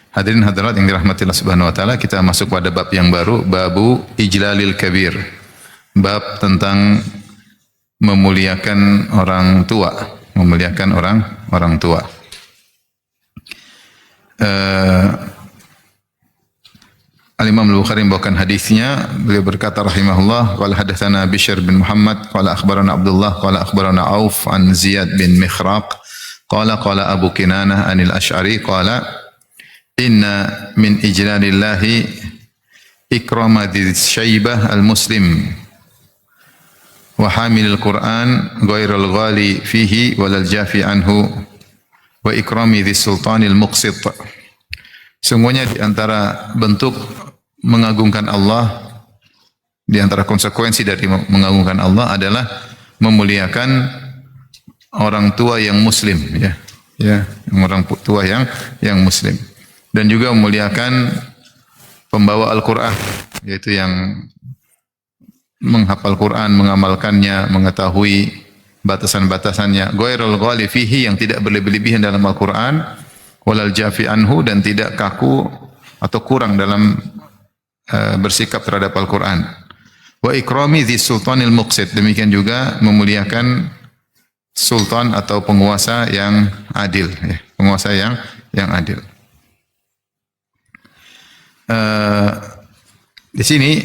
Hadirin hadirat yang dirahmati Allah Subhanahu wa taala, kita masuk pada bab yang baru, babu ijlalil kabir. Bab tentang memuliakan orang tua, memuliakan orang tua. Al-Imam Al-Bukhari membawakan hadisnya, beliau berkata rahimahullah, qala hadatsana Bishr bin Muhammad qala akhbarana Abdullah qala akhbarana Auf an Ziyad bin Mikhraq qala Abu Kinanah anil Asy'ari qala inna min ijlalillahi ikrama dzis syaibah al-muslim wa hamilil Qur'an ghairal ghali fihi walal jafi anhu wa ikrami dzis sultanil muqsit. Semuanya di antara bentuk mengagungkan Allah, di antara konsekuensi dari mengagungkan Allah adalah memuliakan orang tua yang muslim, orang tua yang muslim, dan juga memuliakan pembawa Al-Qur'an, yaitu yang menghafal Quran, mengamalkannya, mengetahui batasan-batasannya, ghairul ghali fihi, yang tidak berlebih-lebihan dalam Al-Qur'an, walal jafi anhu, dan tidak kaku atau kurang dalam bersikap terhadap Al-Quran. Wa ikrami dzis sultanil muqsit, demikian juga memuliakan sultan atau penguasa yang adil, penguasa yang adil. Di sini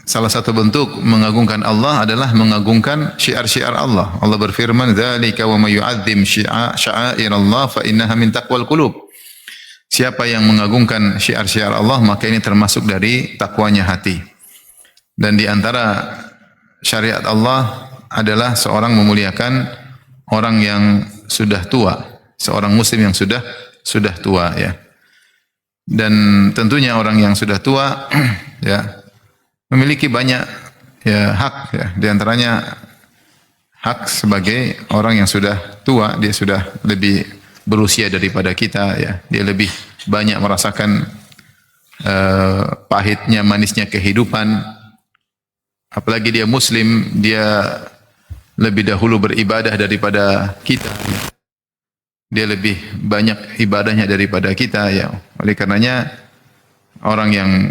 salah satu bentuk mengagungkan Allah adalah mengagungkan syiar-syiar Allah. Allah berfirman, "Dzalika wa may yu'azzim sya'airallah fa innaha min taqwal qulub." Siapa yang mengagungkan syiar-syiar Allah, maka ini termasuk dari takwanya hati. Dan di antara syariat Allah adalah seorang memuliakan orang yang sudah tua, seorang muslim yang sudah tua, ya. Dan tentunya orang yang sudah tua ya memiliki banyak hak, ya. Di antaranya hak sebagai orang yang sudah tua, dia sudah lebih berusia daripada kita, ya. Dia lebih banyak merasakan pahitnya manisnya kehidupan. Apalagi dia muslim, dia lebih dahulu beribadah daripada kita. Dia lebih banyak ibadahnya daripada kita, ya. Oleh karenanya orang yang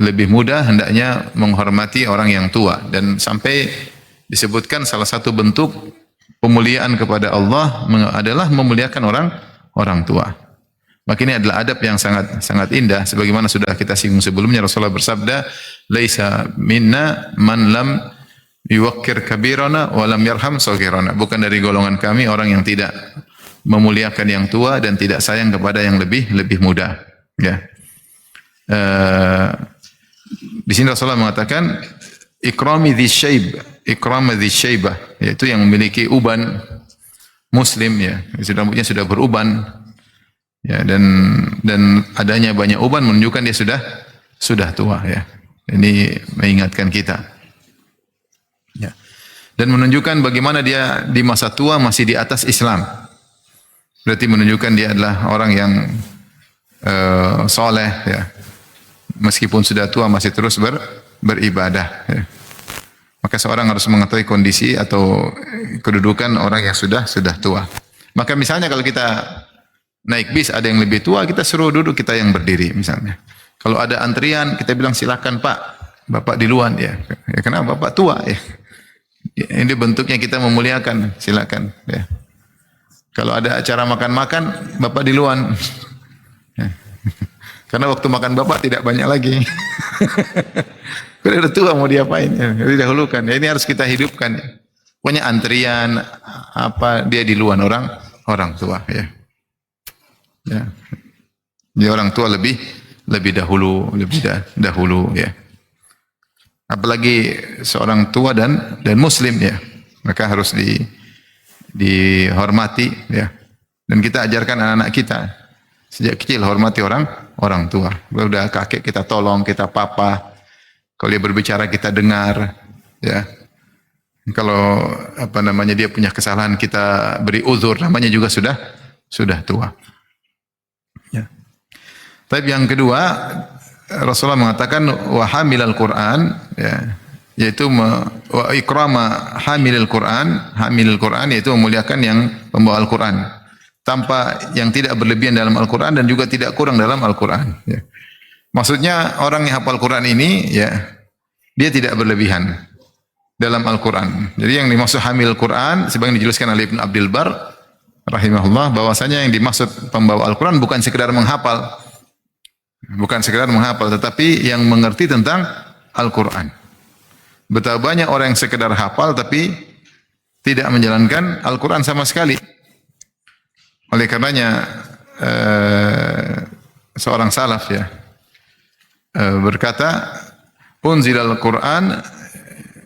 lebih muda hendaknya menghormati orang yang tua, dan sampai disebutkan salah satu bentuk pemuliaan kepada Allah adalah memuliakan orang tua. Maka ini adalah adab yang sangat indah, sebagaimana sudah kita singgung sebelumnya. Rasulullah bersabda, "Laisa minna man lam yuwaqqir kabirana wa lam yarham saghirana." Bukan dari golongan kami orang yang tidak memuliakan yang tua dan tidak sayang kepada yang lebih muda, ya. Di sini Rasulullah mengatakan ikrami dzis syaibah, yaitu yang memiliki uban, muslim, ya, rambutnya sudah beruban, ya, dan adanya banyak uban menunjukkan dia sudah tua, ya. Ini mengingatkan kita, ya, dan menunjukkan bagaimana dia di masa tua masih di atas Islam. Berarti menunjukkan dia adalah orang yang soleh, ya. Meskipun sudah tua masih terus beribadah, ya. Maka seorang harus mengetahui kondisi atau kedudukan orang yang sudah tua. Maka misalnya kalau kita naik bis ada yang lebih tua, kita suruh duduk, kita yang berdiri misalnya. Kalau ada antrian, kita bilang silakan Pak, Bapak duluan, ya. Ya, kenapa? Bapak tua, ya. Ini bentuknya kita memuliakan, silakan, ya. Kalau ada acara makan-makan, Bapak duluan. Ya. Karena waktu makan Bapak tidak banyak lagi. Kalau udah tua mau diapain, ya, didahulukan. Ya, ini harus kita hidupkan, ya. Pokoknya antrian apa dia di luar orang tua, ya. Ya. Dia orang tua lebih dahulu, ya. Apalagi seorang tua dan muslim, ya. Maka harus dihormati, ya. Dan kita ajarkan anak-anak kita sejak kecil hormati orang tua. Udah kakek kita tolong, kita papa. Kalau dia berbicara kita dengar, ya. Kalau dia punya kesalahan kita beri uzur, namanya juga sudah tua. Ya. Tapi yang kedua, Rasulullah mengatakan wa hamilal Quran, ya, yaitu wa ikrama hamilil Quran, yaitu memuliakan yang pembawa Al-Quran. tanpa yang tidak berlebihan dalam Al-Quran dan juga tidak kurang dalam Al-Quran. Ya. Maksudnya orang yang hafal Quran ini, ya, dia tidak berlebihan dalam Al-Quran. Jadi yang dimaksud hamil Quran, sebagaimana dijelaskan oleh Ibnu Abdul Bar, rahimahullah, bahwasanya yang dimaksud pembawa Al-Quran bukan sekedar menghafal, tetapi yang mengerti tentang Al-Quran. Betapa banyak orang yang sekedar hafal tapi tidak menjalankan Al-Quran sama sekali. Oleh karenanya seorang salaf, ya, berkata, unzilal Quran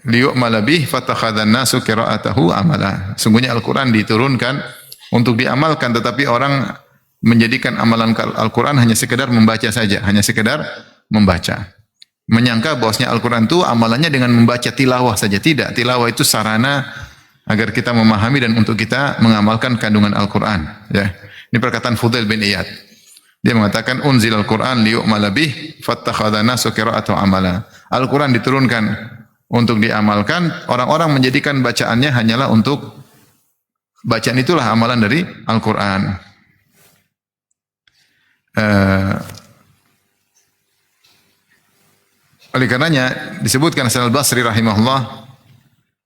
liyu'mala bih fatakhadhan nasu qira'atahu amala. Sungguhnya Al-Quran diturunkan untuk diamalkan, tetapi orang menjadikan amalan Al-Quran hanya sekedar membaca saja, hanya sekedar membaca. Menyangka bahwasanya Al-Quran itu amalannya dengan membaca tilawah saja. Tidak, tilawah itu sarana agar kita memahami dan untuk kita mengamalkan kandungan Al-Quran. Ya. Ini perkataan Fudail bin Iyad. Dia mengatakan, unzil Al-Quran liyu'mala bih fattakhadha nasu qira'atahu amala. Al-Quran diturunkan untuk diamalkan, orang-orang menjadikan bacaannya hanyalah untuk bacaan, itulah amalan dari Al-Quran. Oleh karenanya disebutkan Hasan al-Basri rahimahullah,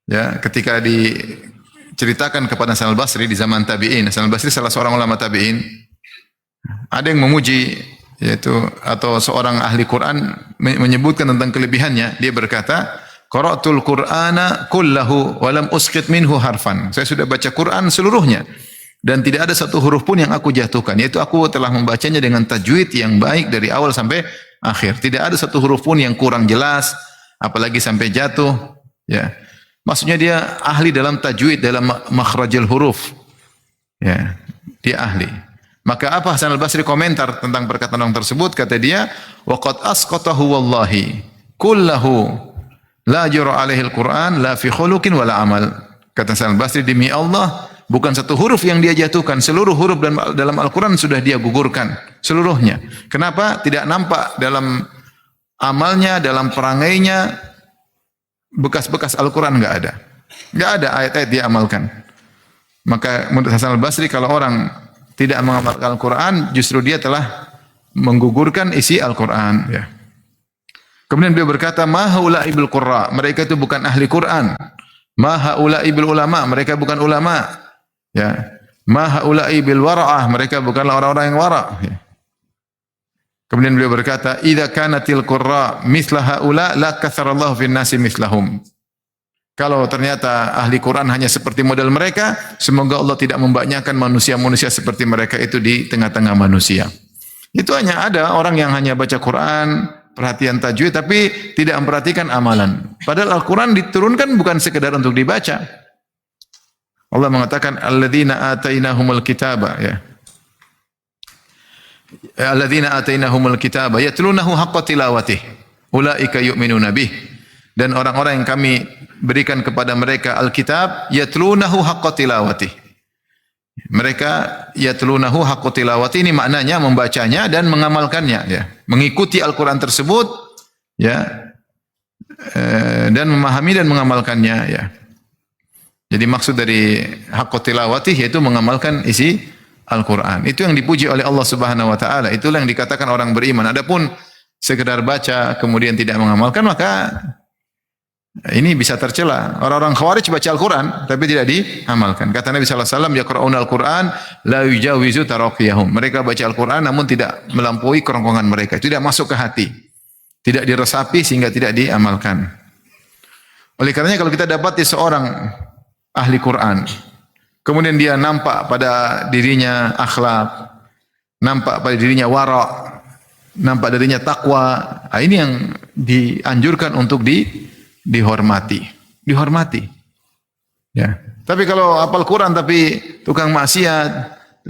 ya, ketika diceritakan kepada Hasan al-Basri di zaman tabi'in. Hasan al-Basri salah seorang ulama tabi'in. Ada yang memuji, yaitu atau seorang ahli Quran menyebutkan tentang kelebihannya. Dia berkata, qara'tul Qur'ana kullahu wa lam usqit minhu harfan. Saya sudah baca Quran seluruhnya dan tidak ada satu huruf pun yang aku jatuhkan, yaitu aku telah membacanya dengan tajwid yang baik dari awal sampai akhir. Tidak ada satu huruf pun yang kurang jelas, apalagi sampai jatuh, ya. Maksudnya dia ahli dalam tajwid, dalam makhrajul huruf. Ya, dia ahli. Maka apa Hasan al-Basri komentar tentang perkataan orang tersebut? Kata dia, wa qad asqatahu wallahi kullahu la jura alaihi al-Quran la fi khuluqin wala amal. Kata Hasan al-Basri, demi Allah, bukan satu huruf yang dia jatuhkan, seluruh huruf dalam Al-Quran sudah dia gugurkan seluruhnya. Kenapa? Tidak nampak dalam amalnya, dalam perangainya bekas-bekas Al-Quran, enggak ada. Enggak ada ayat-ayat dia amalkan. Maka menurut Hasan al-Basri, kalau orang tidak mengamalkan Al-Quran, justru dia telah menggugurkan isi Al-Quran, ya. Kemudian beliau berkata, ma haula'i bil qurra, mereka itu bukan ahli Quran. Ma haula'i bil ulama, mereka bukan ulama. Ya. Ma haula'i bil wara'ah, mereka bukanlah orang-orang yang wara'. Ya. Kemudian beliau berkata, idza kanatil qurra mithla haula la katsarallahu fin nasi mithlahum. Kalau ternyata ahli Quran hanya seperti model mereka, semoga Allah tidak membanyakkan manusia-manusia seperti mereka itu di tengah-tengah manusia. Itu hanya ada orang yang hanya baca Quran, perhatian tajwid, tapi tidak memperhatikan amalan. Padahal Al-Quran diturunkan bukan sekedar untuk dibaca. Allah mengatakan, alladzina atainahumul kitaba, ya. Alladzina atainahumul kitaba yatlunahu haqqa tilawatih. Ulaika yu'minuna bih. Dan orang-orang yang kami berikan kepada mereka Alkitab, yatlunahu haqqa tilawatih. Mereka yatlunahu haqqa tilawatih, ini maknanya membacanya dan mengamalkannya, ya. Mengikuti Al-Quran tersebut, ya, dan memahami dan mengamalkannya, ya. Jadi maksud dari haqqa tilawatih yaitu mengamalkan isi Al-Quran. Itu yang dipuji oleh Allah Subhanahu wa taala. Itulah yang dikatakan orang beriman. Adapun sekedar baca kemudian tidak mengamalkan, maka ini bisa tercela. Orang-orang Khawarij baca Al-Quran tapi tidak diamalkan. Kata Nabi sallallahu alaihi wasallam, yaqra'una Al-Quran la yujawizu taraqiyahum. Mereka baca Al-Quran namun tidak melampaui kerongkongan mereka. Tidak masuk ke hati. Tidak diresapi sehingga tidak diamalkan. Oleh karenanya kalau kita dapati seorang ahli Quran, kemudian dia nampak pada dirinya akhlak, nampak pada dirinya wara', nampak darinya takwa, ini yang dianjurkan untuk dihormati. Ya. Tapi kalau hafal Quran tapi tukang maksiat,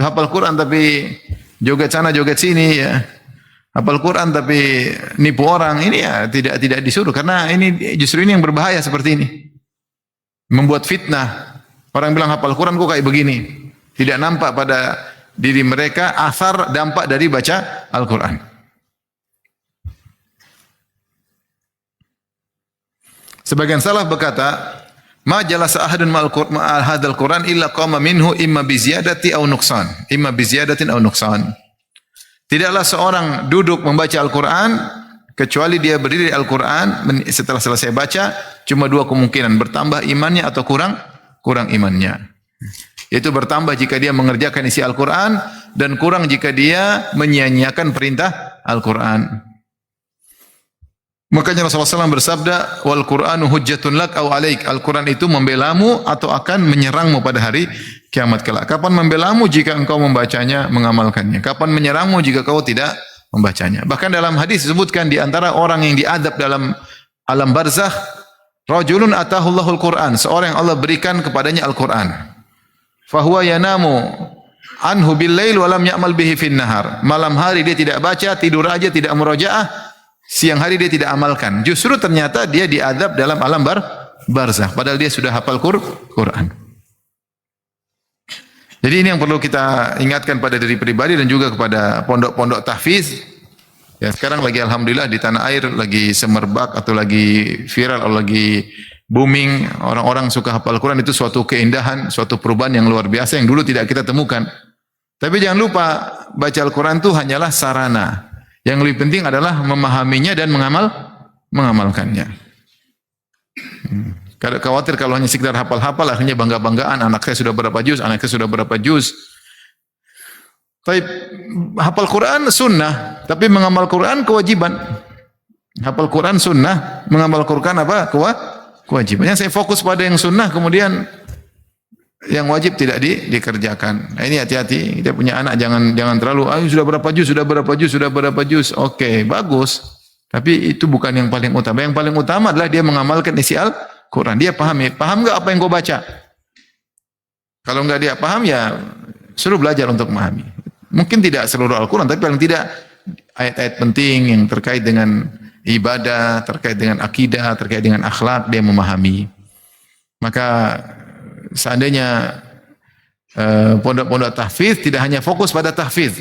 hafal Quran tapi joget sana joget sini, ya. Hafal Quran tapi nipu orang, ini ya tidak disuruh, karena ini justru ini yang berbahaya seperti ini. Membuat fitnah. Orang bilang hafal Quran kok kayak begini. Tidak nampak pada diri mereka asar dampak dari baca Al-Quran. Sebagian salaf berkata, Ma jalasa ahadun ma'al hadzal Qur'an illa qama minhu imma bi ziyadati aw nuqsan. Imma bi ziyadatin aw nuqsan. Tidaklah seorang duduk membaca Al-Qur'an kecuali dia berdiri di Al-Qur'an setelah selesai baca cuma dua kemungkinan, bertambah imannya atau kurang imannya. Yaitu bertambah jika dia mengerjakan isi Al-Qur'an dan kurang jika dia menyia-nyiakan perintah Al-Qur'an. Makanya Rasulullah SAW bersabda, wal Qur'anu hujjatun lak aw alaik. Al-Quran itu membelamu atau akan menyerangmu pada hari kiamat kelak. Kapan membelamu? Jika engkau membacanya, mengamalkannya. Kapan menyerangmu? Jika kau tidak membacanya. Bahkan dalam hadis disebutkan di antara orang yang diadab dalam alam barzakh, rajulun atahullahul Qur'an, seorang yang Allah berikan kepadanya Al-Quran. Fahuwa yanamu anhu bil lail wa lam ya'mal bihi fin nahar. Malam hari dia tidak baca, tidur aja tidak murajaah. Siang hari dia tidak amalkan. Justru ternyata dia diadab dalam alam barzakh. Padahal dia sudah hafal Quran. Jadi ini yang perlu kita ingatkan pada diri pribadi dan juga kepada pondok-pondok tahfiz. Ya, sekarang lagi alhamdulillah di tanah air lagi semerbak atau lagi viral atau lagi booming. Orang-orang suka hafal Quran, itu suatu keindahan, suatu perubahan yang luar biasa yang dulu tidak kita temukan. Tapi jangan lupa, baca Al-Quran itu hanyalah sarana. Yang lebih penting adalah memahaminya dan mengamalkannya. Kadang khawatir kalau hanya sekedar hafal-hafal akhirnya bangga-banggaan, anak saya sudah berapa juz, anak saya sudah berapa juz. Tapi hafal Quran sunnah, tapi mengamal Quran kewajiban. Hafal Quran sunnah, mengamal Quran apa? Kewajibannya saya fokus pada yang sunnah, kemudian yang wajib tidak dikerjakan. Nah, ini hati-hati. Kita punya anak jangan terlalu sudah berapa juz. Oke, bagus. Tapi itu bukan yang paling utama. Yang paling utama adalah dia mengamalkan isi Al-Quran. Dia paham enggak apa yang kau baca? Kalau enggak dia paham, ya suruh belajar untuk memahami. Mungkin tidak seluruh Al-Quran, tapi paling tidak ayat-ayat penting yang terkait dengan ibadah, terkait dengan akidah, terkait dengan akhlak, dia memahami. Maka seandainya pondok-pondok tahfiz tidak hanya fokus pada tahfiz,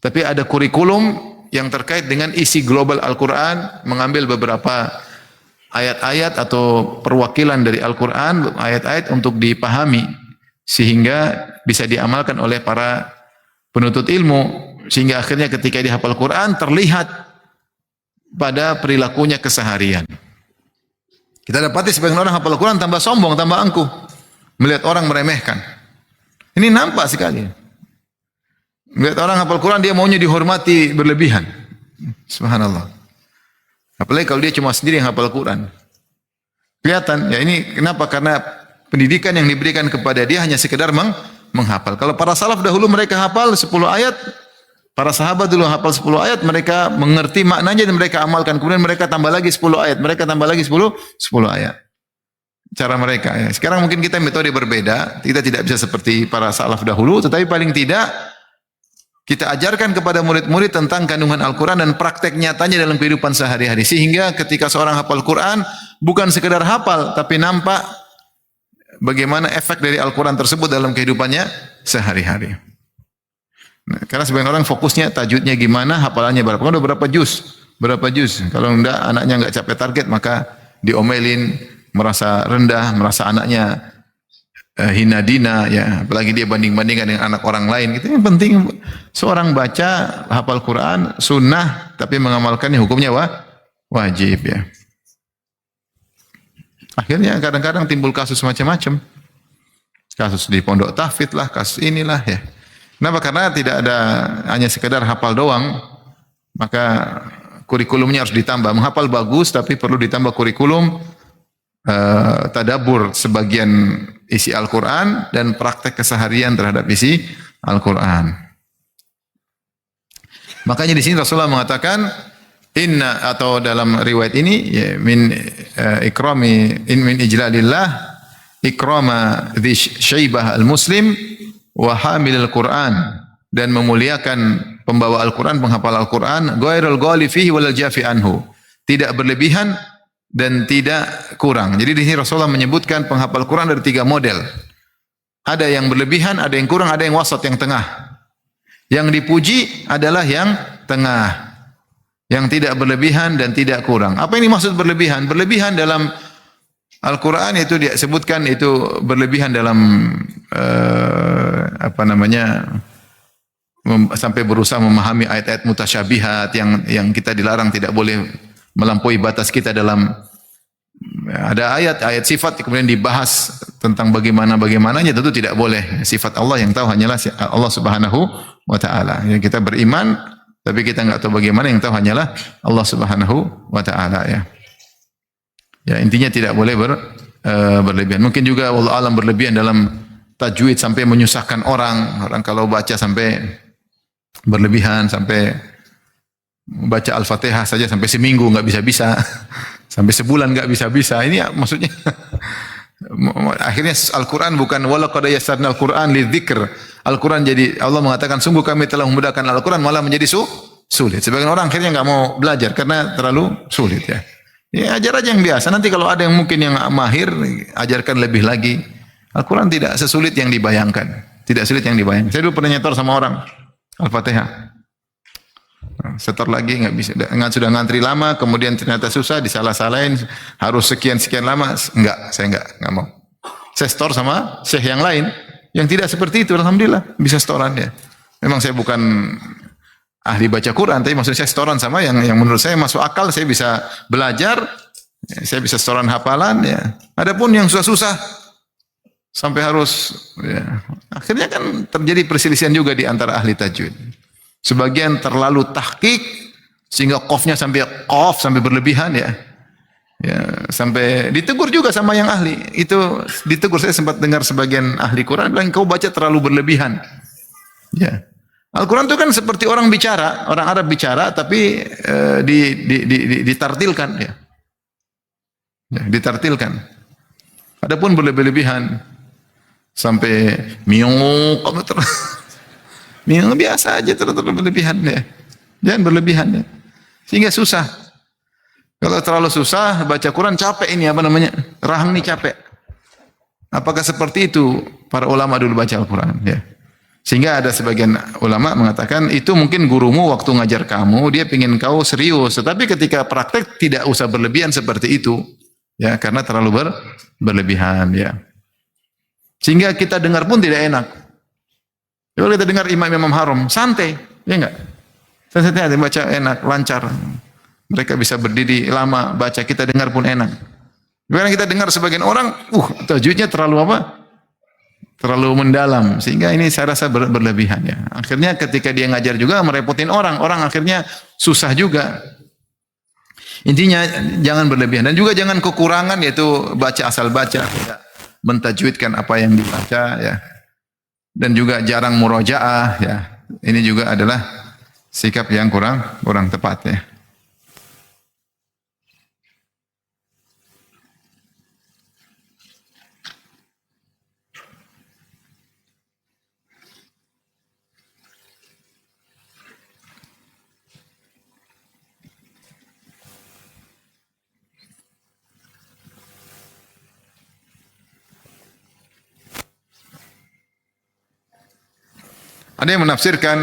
tapi ada kurikulum yang terkait dengan isi global Al-Quran, mengambil beberapa ayat-ayat atau perwakilan dari Al-Quran, ayat-ayat untuk dipahami, sehingga bisa diamalkan oleh para penuntut ilmu, sehingga akhirnya ketika dia hafal Quran, terlihat pada perilakunya keseharian. Kita dapati sebagian orang hafal Quran tambah sombong, tambah angkuh. Melihat orang meremehkan. Ini nampak sekali. Melihat orang hafal Quran, dia maunya dihormati berlebihan. Subhanallah. Apalagi kalau dia cuma sendiri yang hafal Quran. Kelihatan, ya ini kenapa? Karena pendidikan yang diberikan kepada dia hanya sekedar menghafal. Kalau para salaf dahulu mereka hafal 10 ayat, para sahabat dulu hafal 10 ayat, mereka mengerti maknanya dan mereka amalkan. Kemudian mereka tambah lagi 10 ayat, mereka tambah lagi 10 ayat. Cara mereka. Ya. Sekarang mungkin kita metode berbeda, kita tidak bisa seperti para salaf dahulu, tetapi paling tidak kita ajarkan kepada murid-murid tentang kandungan Al-Quran dan praktek nyatanya dalam kehidupan sehari-hari. Sehingga ketika seorang hafal Quran, bukan sekedar hafal, tapi nampak bagaimana efek dari Al-Quran tersebut dalam kehidupannya sehari-hari. Nah, karena sebagian orang fokusnya tajwidnya gimana, hafalannya berapa. Udah berapa juz? Kalau enggak, anaknya enggak capai target, maka diomelin, merasa rendah, merasa anaknya hina dina, ya, apalagi dia banding-bandingkan dengan anak orang lain. Gitu. Yang penting seorang baca hafal Quran sunnah, tapi mengamalkannya hukumnya wajib, ya. Akhirnya kadang-kadang timbul kasus macam-macam, kasus di pondok tahfidz lah, kasus inilah, ya. Kenapa? Karena tidak ada hanya sekedar hafal doang, maka kurikulumnya harus ditambah. Menghafal bagus, tapi perlu ditambah kurikulum. Tadabbur sebagian isi Al-Quran dan praktek keseharian terhadap isi Al-Quran. Makanya di sini Rasulullah mengatakan inna, atau dalam riwayat ini ya, min ijlalillah ikrama dhi syaibah al-muslim wa hamil al-Quran, dan memuliakan pembawa Al-Quran, penghafal Al-Quran, ghairul ghali fihi wal jafi anhu, tidak berlebihan dan tidak kurang. Jadi di sini Rasulullah menyebutkan penghafal Quran dari 3 model. Ada yang berlebihan, ada yang kurang, ada yang wasat, yang tengah. Yang dipuji adalah yang tengah. Yang tidak berlebihan dan tidak kurang. Apa ini maksud berlebihan? Berlebihan dalam Al-Quran itu disebutkan itu berlebihan dalam apa namanya sampai berusaha memahami ayat-ayat mutasyabihat yang kita dilarang, tidak boleh melampaui batas kita dalam ada ayat sifat kemudian dibahas tentang bagaimananya, tentu tidak boleh. Sifat Allah yang tahu hanyalah Allah Subhanahu wa taala. Ya, kita beriman tapi kita enggak tahu bagaimana, yang tahu hanyalah Allah Subhanahu wa taala ya. Ya, intinya tidak boleh berlebihan. Mungkin juga wallahu alam berlebihan dalam tajwid sampai menyusahkan orang. Orang kalau baca sampai berlebihan, sampai baca Al-Fatihah saja sampai seminggu enggak bisa-bisa. Sampai sebulan enggak bisa-bisa. Ini ya, maksudnya akhirnya Al-Quran bukan walaqad yassarna Al-Quran lidzikr. Al-Quran jadi Allah mengatakan sungguh kami telah memudahkan Al-Quran malah menjadi sulit. Sebagian orang akhirnya enggak mau belajar karena terlalu sulit ya. Ya ajar aja yang biasa. Nanti kalau ada yang mungkin yang mahir, ajarkan lebih lagi. Al-Quran tidak sesulit yang dibayangkan. Tidak sulit yang dibayangkan. Saya dulu pernah nyetor sama orang Al-Fatihah. Setor lagi nggak bisa. Sudah ngantri lama, kemudian ternyata susah, disalah-salahin, harus sekian lama. Saya nggak mau. Saya setor sama syekh yang lain yang tidak seperti itu. Alhamdulillah bisa setoran ya. Memang saya bukan ahli baca Quran, tapi maksudnya saya setoran sama yang menurut saya masuk akal, saya bisa belajar, saya bisa setoran hafalan ya. Adapun yang susah-susah sampai harus ya, akhirnya kan terjadi perselisihan juga di antara ahli tajwid. Sebagian terlalu tahqiq sehingga qafnya sampai berlebihan ya. Ya, sampai ditegur juga sama yang ahli. Itu ditegur, saya sempat dengar sebagian ahli Quran bilang kau baca terlalu berlebihan. Ya. Al-Quran itu kan seperti orang bicara, orang Arab bicara, tapi ditartilkan, ya. Ya, ditartilkan. Adapun berlebihan sampai miung biasa aja terlalu berlebihan ya. Jangan berlebihan ya. Sehingga susah. Kalau terlalu susah baca Quran capek ini apa namanya? Rahang nih capek. Apakah seperti itu para ulama dulu baca Al-Quran ya? Sehingga ada sebagian ulama mengatakan itu mungkin gurumu waktu ngajar kamu dia ingin kau serius, tetapi ketika praktek tidak usah berlebihan seperti itu, ya karena terlalu berlebihan, ya. Sehingga kita dengar pun tidak enak. Kalau kita dengar imam haram santai, ya enggak? Santai baca enak, lancar. Mereka bisa berdiri lama baca, kita dengar pun enak. Karena kita dengar sebagian orang, tajwidnya terlalu apa? Terlalu mendalam, sehingga ini saya rasa berlebihan ya. Akhirnya ketika dia ngajar juga merepotin orang akhirnya susah juga. Intinya jangan berlebihan dan juga jangan kekurangan, yaitu baca asal baca, tidak mentajwidkan apa yang dibaca ya. Dan juga jarang murojaah ya. Ini juga adalah sikap yang kurang tepat ya. Ada yang menafsirkan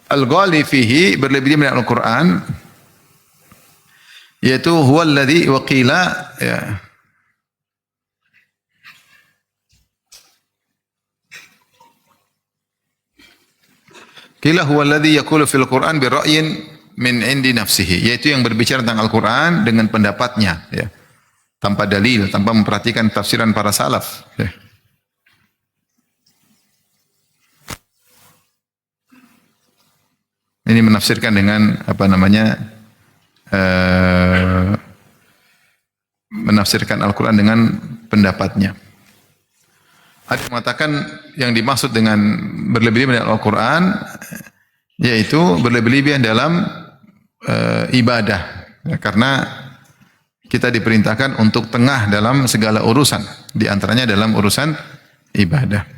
al-ghali fihi berlebihan dengan Al-Quran, yaitu huwa alladhi wa qila ya. Qila huwa alladhi yaqulu fil Quran bi ra'yin min indi nafsihi, yaitu yang berbicara tentang Al-Quran dengan pendapatnya ya. Tanpa dalil, tanpa memperhatikan tafsiran para salaf ya. Ini menafsirkan dengan apa namanya menafsirkan Al-Quran dengan pendapatnya. Ada yang mengatakan yang dimaksud dengan berlebihan dengan Al-Quran yaitu berlebihan dalam ibadah ya, karena kita diperintahkan untuk tengah dalam segala urusan, di antaranya dalam urusan ibadah.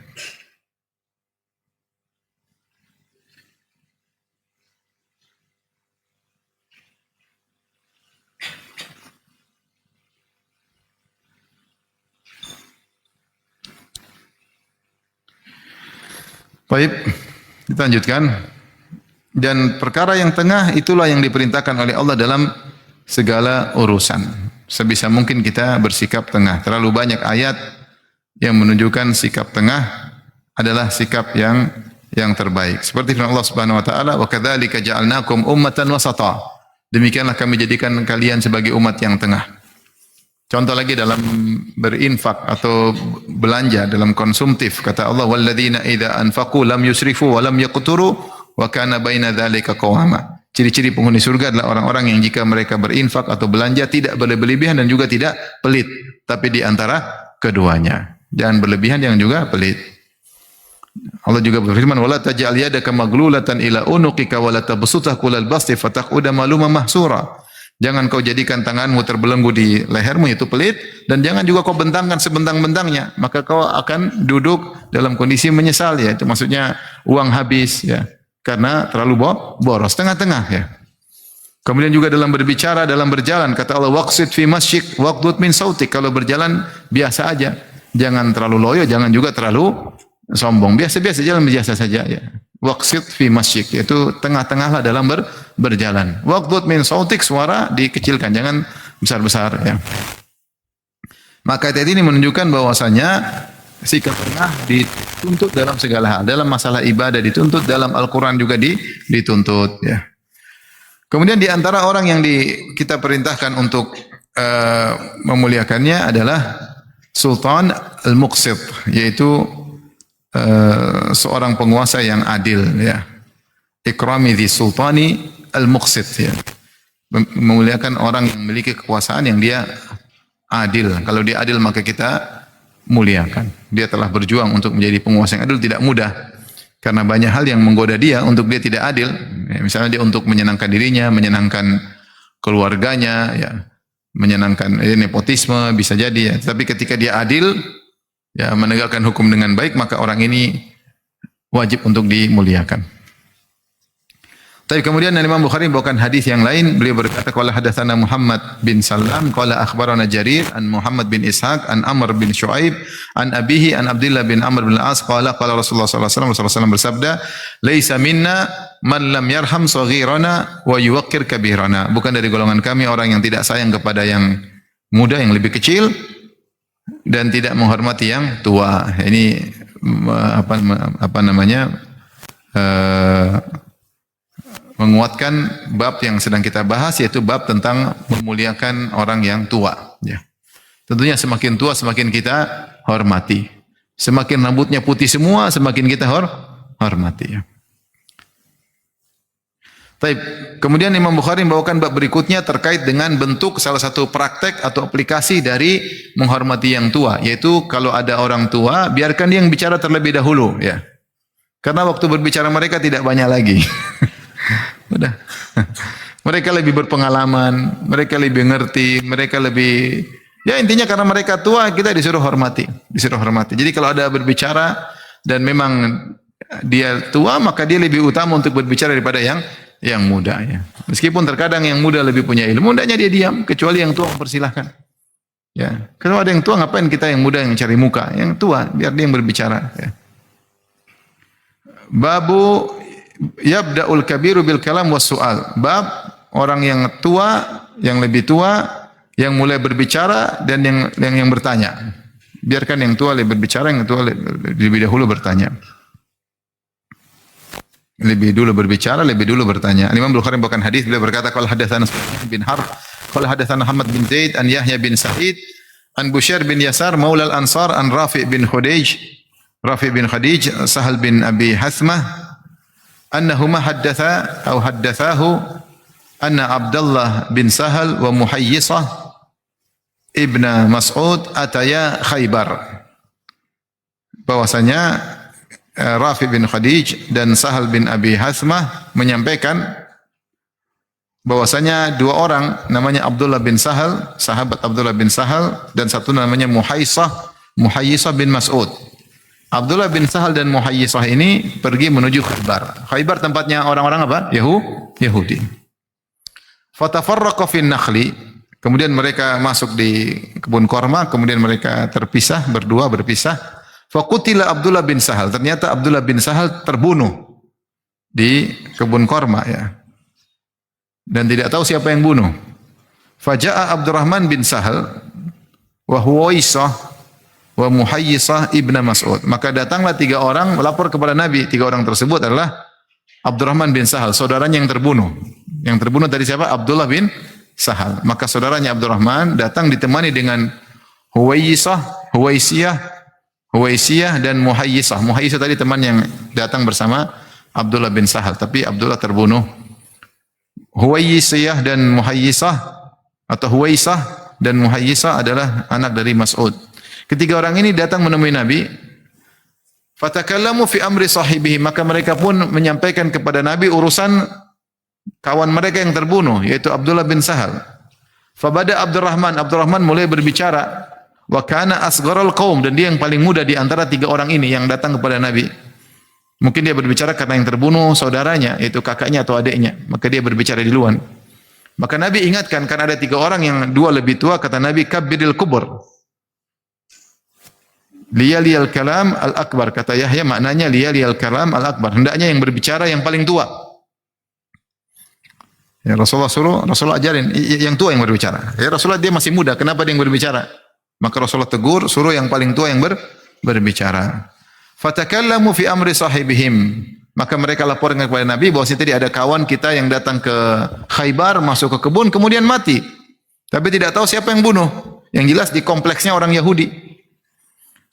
Baik, kita lanjutkan. Dan perkara yang tengah itulah yang diperintahkan oleh Allah dalam segala urusan. Sebisa mungkin kita bersikap tengah. Terlalu banyak ayat yang menunjukkan sikap tengah adalah sikap yang terbaik. Seperti firman Allah Subhanahu wa taala, "Wa kadzalika ja'alnakum ummatan wasata." Demikianlah kami jadikan kalian sebagai umat yang tengah. Contoh lagi dalam berinfak atau belanja dalam konsumtif, kata Allah, "Walladzina idza anfaqu lam yusrifu wa lam yaqturu wa kana baina dzalika qawama." Ciri-ciri penghuni surga adalah orang-orang yang jika mereka berinfak atau belanja tidak berlebihan dan juga tidak pelit, tapi di antara keduanya. Jangan berlebihan, jangan juga pelit. Allah juga berfirman, "Wala taj'al yadaka maghlulatan ila unuqika wa la tabsutha kullal basti fataquda maluman mahsura." Jangan kau jadikan tanganmu terbelenggu di lehermu, itu pelit, dan jangan juga kau bentangkan sebentang-bentangnya, maka kau akan duduk dalam kondisi menyesal, ya. Itu maksudnya uang habis, ya. Karena terlalu boros, tengah-tengah, ya. Kemudian juga dalam berbicara, dalam berjalan, kata Allah, "Waqsid fi masyik waqdud min sautik." Kalau berjalan biasa aja. Jangan terlalu loyo, jangan juga terlalu sombong. Biasa-biasa, jalan biasa saja, ya. Waqsid fi masyik, yaitu tengah-tengahlah dalam berjalan. Waqdud min sautik, suara dikecilkan, jangan besar-besar, ya. Maka ayat ini menunjukkan bahwasanya sikap tengah dituntut dalam segala hal. Dalam masalah ibadah dituntut, dalam Al-Quran juga dituntut, ya. Kemudian di antara orang yang kita perintahkan untuk memuliakannya adalah Sultan Al-Muqsit, yaitu seorang penguasa yang adil, ya. Ikrami dhi sultani al-muqsit, ya. Memuliakan orang yang memiliki kekuasaan yang dia adil. Kalau dia adil maka kita muliakan. Dia telah berjuang untuk menjadi penguasa yang adil, tidak mudah. Karena banyak hal yang menggoda dia untuk dia tidak adil. Ya, misalnya dia untuk menyenangkan dirinya, menyenangkan keluarganya, ya. Menyenangkan nepotisme bisa jadi, ya. Tapi ketika dia adil, ya, menegakkan hukum dengan baik, maka orang ini wajib untuk dimuliakan. Tapi kemudian Imam Bukhari membawakan hadis yang lain. Beliau berkata, qala hadatsana Muhammad bin Salam, qala akhbarana Jarir an Muhammad bin Ishaq an Amr bin Shu'aib an abihi an Abdullah bin Amr bin Al-As qala qala Rasulullah sallallahu alaihi wasallam bersabda, "Laisa minna man lam yarham saghirana wa yuwaqqir kabirana." Bukan dari golongan kami orang yang tidak sayang kepada yang muda, yang lebih kecil, dan tidak menghormati yang tua. Ini apa namanya? Menguatkan bab yang sedang kita bahas, yaitu bab tentang memuliakan orang yang tua, ya. Tentunya semakin tua semakin kita hormati. Semakin rambutnya putih semua semakin kita hormati, ya. Baik. Kemudian Imam Bukhari membawakan bab berikutnya terkait dengan bentuk salah satu praktek atau aplikasi dari menghormati yang tua, yaitu kalau ada orang tua biarkan dia yang bicara terlebih dahulu, ya. Karena waktu berbicara mereka tidak banyak lagi. Udah. Mereka lebih berpengalaman, mereka lebih ngerti, mereka lebih, ya, intinya karena mereka tua kita disuruh hormati, Jadi kalau ada berbicara dan memang dia tua, maka dia lebih utama untuk berbicara daripada yang muda, ya. Meskipun terkadang yang muda lebih punya ilmu, hendaknya dia diam, kecuali yang tua mempersilahkan. Ya, kalau ada yang tua ngapain kita yang muda yang cari muka? Yang tua biar dia yang berbicara, ya. Babu yabda'ul kabiru bil kalam was su'al. Bab orang yang tua, yang lebih tua yang mulai berbicara dan yang bertanya. Biarkan yang tua lebih berbicara, yang tua lebih dahulu bertanya. Lebih dulu berbicara, lebih dulu bertanya. Imam Bukhari membawakan hadis, beliau berkata, qala hadatsana Sulaiman bin Harb, qala hadatsana Muhammad bin Zaid an Yahya bin Sa'id an Bushair bin Yasar maula al-Ansar an Rafi' bin Khadij Sahal bin Abi Hasmah annahuma haddathahu anna Abdullah bin Sahal wa Muhayyisah ibna Mas'ud ataya Khaybar. Bahwasanya Rafi bin Khadij dan Sahal bin Abi Hasmah menyampaikan bahwasanya dua orang namanya Abdullah bin Sahal, sahabat Abdullah bin Sahal, dan satu namanya Muhayyisah bin Mas'ud. Abdullah bin Sahal dan Muhayyisah ini pergi menuju Khaybar. Khaybar tempatnya orang-orang apa? Yahudi. Fatafarraqa fin nakhli. Kemudian mereka masuk di kebun korma, kemudian mereka berpisah. Faqutila Abdullah bin Sahal. Ternyata Abdullah bin Sahal terbunuh di kebun korma, ya. Dan tidak tahu siapa yang bunuh. Faja'a Abdurrahman bin Sahal wa Huwaisah wa Muhayyisah ibn Mas'ud. Maka datanglah 3 orang melapor kepada Nabi. 3 orang tersebut adalah Abdurrahman bin Sahal, saudaranya yang terbunuh. Yang terbunuh tadi siapa? Abdullah bin Sahal. Maka saudaranya Abdurrahman datang ditemani dengan Huwaisiyah dan Muhayyisah. Muhayyisah tadi teman yang datang bersama Abdullah bin Sahal, tapi Abdullah terbunuh. Huwaisiyah dan Muhayyisah atau Huwaisah dan Muhayyisah adalah anak dari Mas'ud. Ketiga orang ini datang menemui Nabi. Fatakallamu fi amri sahibihi, maka mereka pun menyampaikan kepada Nabi urusan kawan mereka yang terbunuh, yaitu Abdullah bin Sahal. Fabada Abdurrahman mulai berbicara. Wa kana asgharul qaum, dan dia yang paling muda di antara 3 orang ini yang datang kepada Nabi. Mungkin dia berbicara karena yang terbunuh saudaranya, yaitu kakaknya atau adiknya. Maka dia berbicara di luar. Maka Nabi ingatkan, kan ada 3 orang yang 2 lebih tua, kata Nabi, kabbiril kubur. Liyaliyal kalam al-akbar. Kata Yahya, maknanya liyaliyal kalam al-akbar. Hendaknya yang berbicara yang paling tua. Ya, Rasulullah ajarin, yang tua yang berbicara. Ya Rasulullah dia masih muda, kenapa dia yang berbicara? Maka Rasulullah tegur, suruh yang paling tua yang berbicara. Fatakallamu fi amri sahibihim. Maka mereka laporkan kepada Nabi bahwa tadi ada kawan kita yang datang ke Khaybar, masuk ke kebun, kemudian mati. Tapi tidak tahu siapa yang bunuh. Yang jelas di kompleksnya orang Yahudi.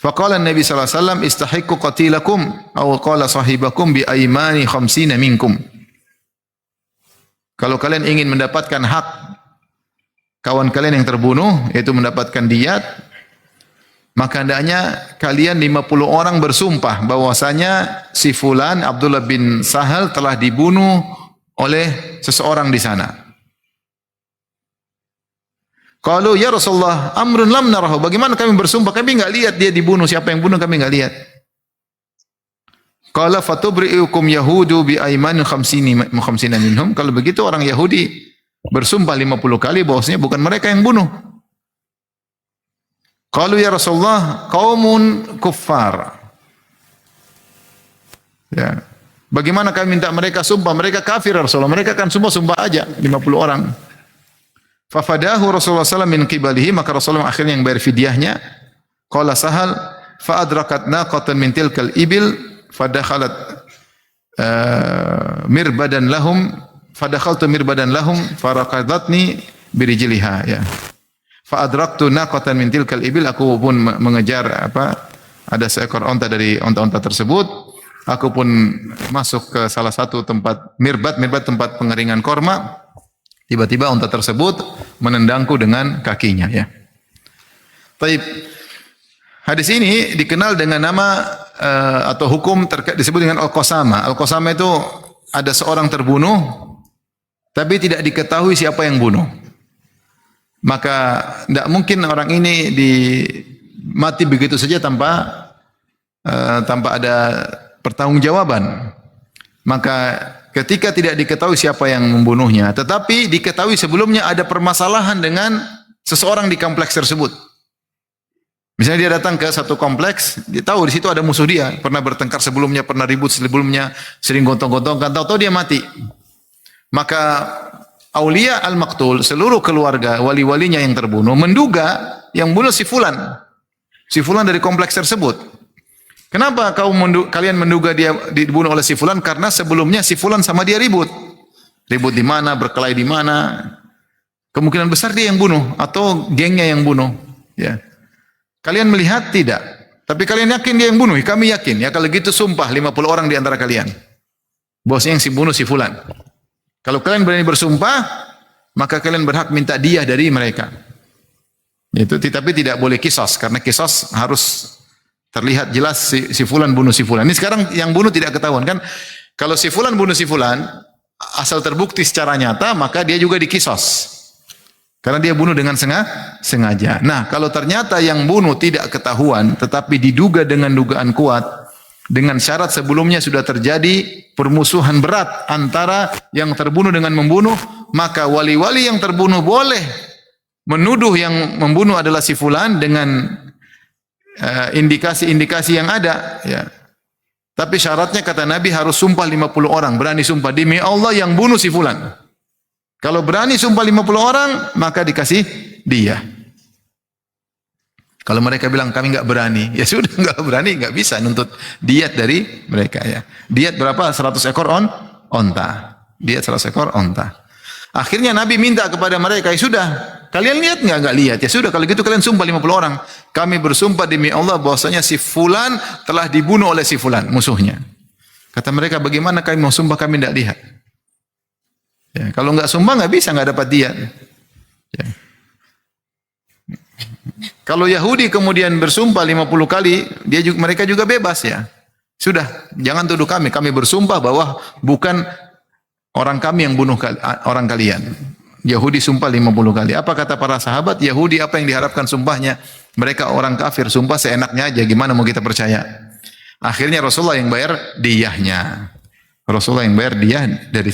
Faqala Nabi sallallahu alaihi wasallam istahiqqu qatilakum aw qala sahibakum bi aymani 50 minkum. Kalau kalian ingin mendapatkan hak kawan kalian yang terbunuh, yaitu mendapatkan diyat, maka hendaknya kalian 50 orang bersumpah bahwasanya si fulan Abdullah bin Sahal telah dibunuh oleh seseorang di sana. Qalu ya Rasulullah amrun lam narahu. Bagaimana kami bersumpah? Kami enggak lihat dia dibunuh, siapa yang bunuh kami enggak lihat. Qala fatubri'ukum yahudu bi aymanin 50 minhum. Kalau begitu orang Yahudi bersumpah 50 kali bahwasanya bukan mereka yang bunuh. Qalu ya Rasulullah qaumun kuffar. Ya. Bagaimana kami minta mereka sumpah? Mereka kafir Rasulullah. Mereka kan semua sumpah aja 50 orang. Fafadahu Rasulullah SAW min qibalihi, maka Rasulullah akhirnya yang bayar fidyahnya. Qala Sahal fa adrakat naqatan min tilkal ibil fadakhalat mirbadan lahum fadakhaltu mirbadan lahum faraqadatni birijliha, ya. Fa adraktu naqatan min tilkal ibil, aku pun mengejar ada seekor onta dari onta-onta tersebut. Aku pun masuk ke salah satu tempat mirbat tempat pengeringan korma. Tiba-tiba onta tersebut menendangku dengan kakinya, ya. Taib. Hadis ini dikenal dengan nama atau hukum disebut dengan al-qasama. Al-qasama itu ada seorang terbunuh tapi tidak diketahui siapa yang bunuh. Maka tidak mungkin orang ini mati begitu saja tanpa ada pertanggungjawaban. Maka ketika tidak diketahui siapa yang membunuhnya, tetapi diketahui sebelumnya ada permasalahan dengan seseorang di kompleks tersebut. Misalnya dia datang ke satu kompleks, dia tahu di situ ada musuh dia, pernah bertengkar sebelumnya, pernah ribut sebelumnya, sering gontong-gontongkan, tahu-tahu dia mati. Maka aulia al-maqtul, seluruh keluarga wali-walinya yang terbunuh menduga yang bunuh si fulan dari kompleks tersebut. Kenapa kalian menduga dia dibunuh oleh si fulan? Karena sebelumnya si fulan sama dia ribut di mana, berkelahi di mana. Kemungkinan besar dia yang bunuh atau gengnya yang bunuh, ya. Kalian melihat tidak, tapi kalian yakin dia yang bunuh. Kami yakin. Ya kalau gitu sumpah 50 orang di antara kalian. Bosnya yang si bunuh si fulan. Kalau kalian berani bersumpah, maka kalian berhak minta diyah dari mereka. Itu tapi tidak boleh kisos, karena kisos harus terlihat jelas si fulan bunuh si fulan. Ini sekarang yang bunuh tidak ketahuan kan? Kalau si fulan bunuh si fulan, asal terbukti secara nyata, maka dia juga dikisos. Karena dia bunuh dengan sengaja. Nah, kalau ternyata yang bunuh tidak ketahuan, tetapi diduga dengan dugaan kuat, dengan syarat sebelumnya sudah terjadi permusuhan berat antara yang terbunuh dengan membunuh, maka wali-wali yang terbunuh boleh menuduh yang membunuh adalah si fulan dengan indikasi-indikasi yang ada, ya. Tapi syaratnya kata Nabi harus sumpah 50 orang, berani sumpah demi Allah yang bunuh si fulan. Kalau berani sumpah 50 orang, maka dikasih diyah. Kalau mereka bilang kami enggak berani, ya sudah enggak berani, enggak bisa nuntut diat dari mereka ya. Diat berapa? 100 ekor onta. Diat 100 ekor onta. Akhirnya Nabi minta kepada mereka, ya sudah, kalian lihat enggak lihat? Ya sudah, kalau gitu kalian sumpah 50 orang. Kami bersumpah demi Allah bahwasanya si fulan telah dibunuh oleh si fulan, musuhnya. Kata mereka, bagaimana kami mau sumpah kami tidak lihat? Ya, kalau enggak sumpah enggak bisa, enggak dapat diat. Ya. Kalau Yahudi kemudian bersumpah 50 kali, mereka juga bebas ya. Sudah, jangan tuduh kami. Kami bersumpah bahwa bukan orang kami yang bunuh orang kalian. Yahudi sumpah 50 kali. Apa kata para sahabat? Yahudi apa yang diharapkan sumpahnya? Mereka orang kafir, sumpah seenaknya aja. Gimana mau kita percaya? Akhirnya Rasulullah yang bayar diyahnya. Rasulullah yang bayar diyah dari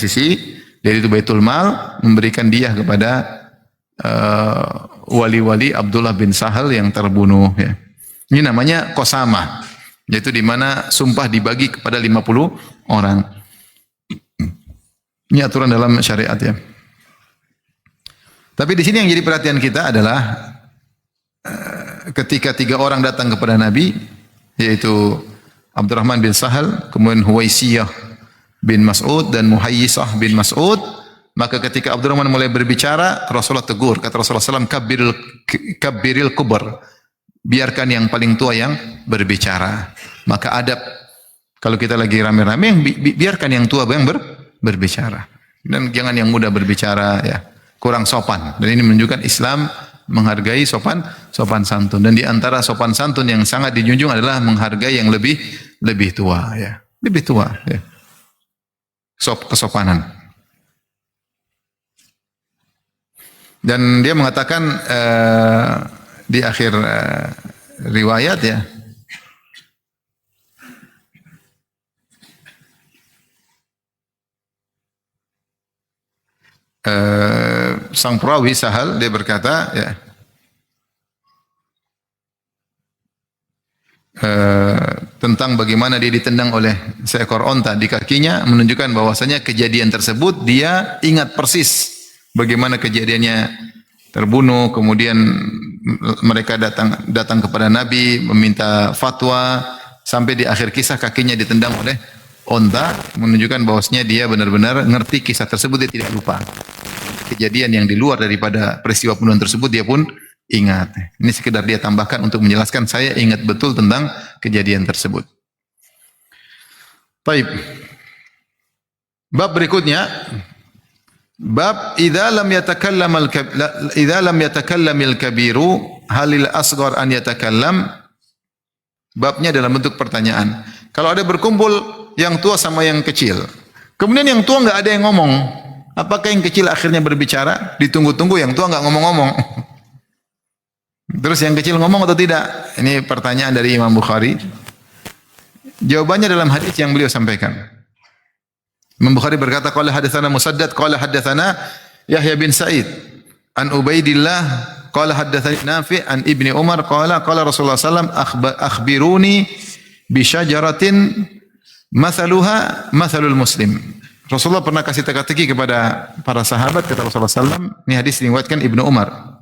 itu Baitul Mal, memberikan diyah kepada wali-wali Abdullah bin Sahal yang terbunuh ya. Ini namanya qasamah, yaitu di mana sumpah dibagi kepada 50 orang. Ini aturan dalam syariat ya. Tapi di sini yang jadi perhatian kita adalah ketika 3 orang datang kepada Nabi, yaitu Abdurrahman bin Sahal, kemudian Huwaisiyah bin Mas'ud dan Muhayyisah bin Mas'ud. Maka ketika Abdurrahman mulai berbicara, Rasulullah tegur. Kata Rasulullah SAW, kabbiril kubur. Biarkan yang paling tua yang berbicara. Maka adab, kalau kita lagi rame-rame, biarkan yang tua yang berbicara. Dan jangan yang muda berbicara, ya, kurang sopan. Dan ini menunjukkan Islam menghargai sopan santun. Dan di antara sopan santun yang sangat dijunjung adalah menghargai yang lebih tua. Ya. Lebih tua. Ya. Kesopanan. Dan dia mengatakan di akhir riwayat ya, sang perawi Sahal dia berkata ya, tentang bagaimana dia ditendang oleh seekor onta di kakinya, menunjukkan bahwasanya kejadian tersebut dia ingat persis bagaimana kejadiannya terbunuh, kemudian mereka datang kepada Nabi meminta fatwa, sampai di akhir kisah kakinya ditendang oleh onta, menunjukkan bahwasanya dia benar-benar ngerti kisah tersebut, dia tidak lupa. Kejadian yang di luar daripada peristiwa pembunuhan tersebut dia pun ingat. Ini sekedar dia tambahkan untuk menjelaskan saya ingat betul tentang kejadian tersebut. Baik. Bab berikutnya, bab idza lam yatakallamil kabiru halil asghar an yatakallam. Babnya dalam bentuk pertanyaan. Kalau ada berkumpul yang tua sama yang kecil, kemudian yang tua enggak ada yang ngomong, apakah yang kecil akhirnya berbicara? Ditunggu-tunggu yang tua enggak ngomong-ngomong. Terus yang kecil ngomong atau tidak? Ini pertanyaan dari Imam Bukhari. Jawabannya dalam hadis yang beliau sampaikan. Imam Bukhari berkata, qala hadatsana Musaddad qala hadatsana Yahya bin Sa'id an Ubaidillah qala hadatsani Nafi' an Ibni Umar qala Rasulullah sallallahu alaihi wasallam akhbiruni bi syajaratin mathaluha mathalul muslim. Rasulullah pernah kasih teka-teki kepada para sahabat, kata Rasulullah sallallahu. Ini hadis diriwayatkan Ibnu Umar.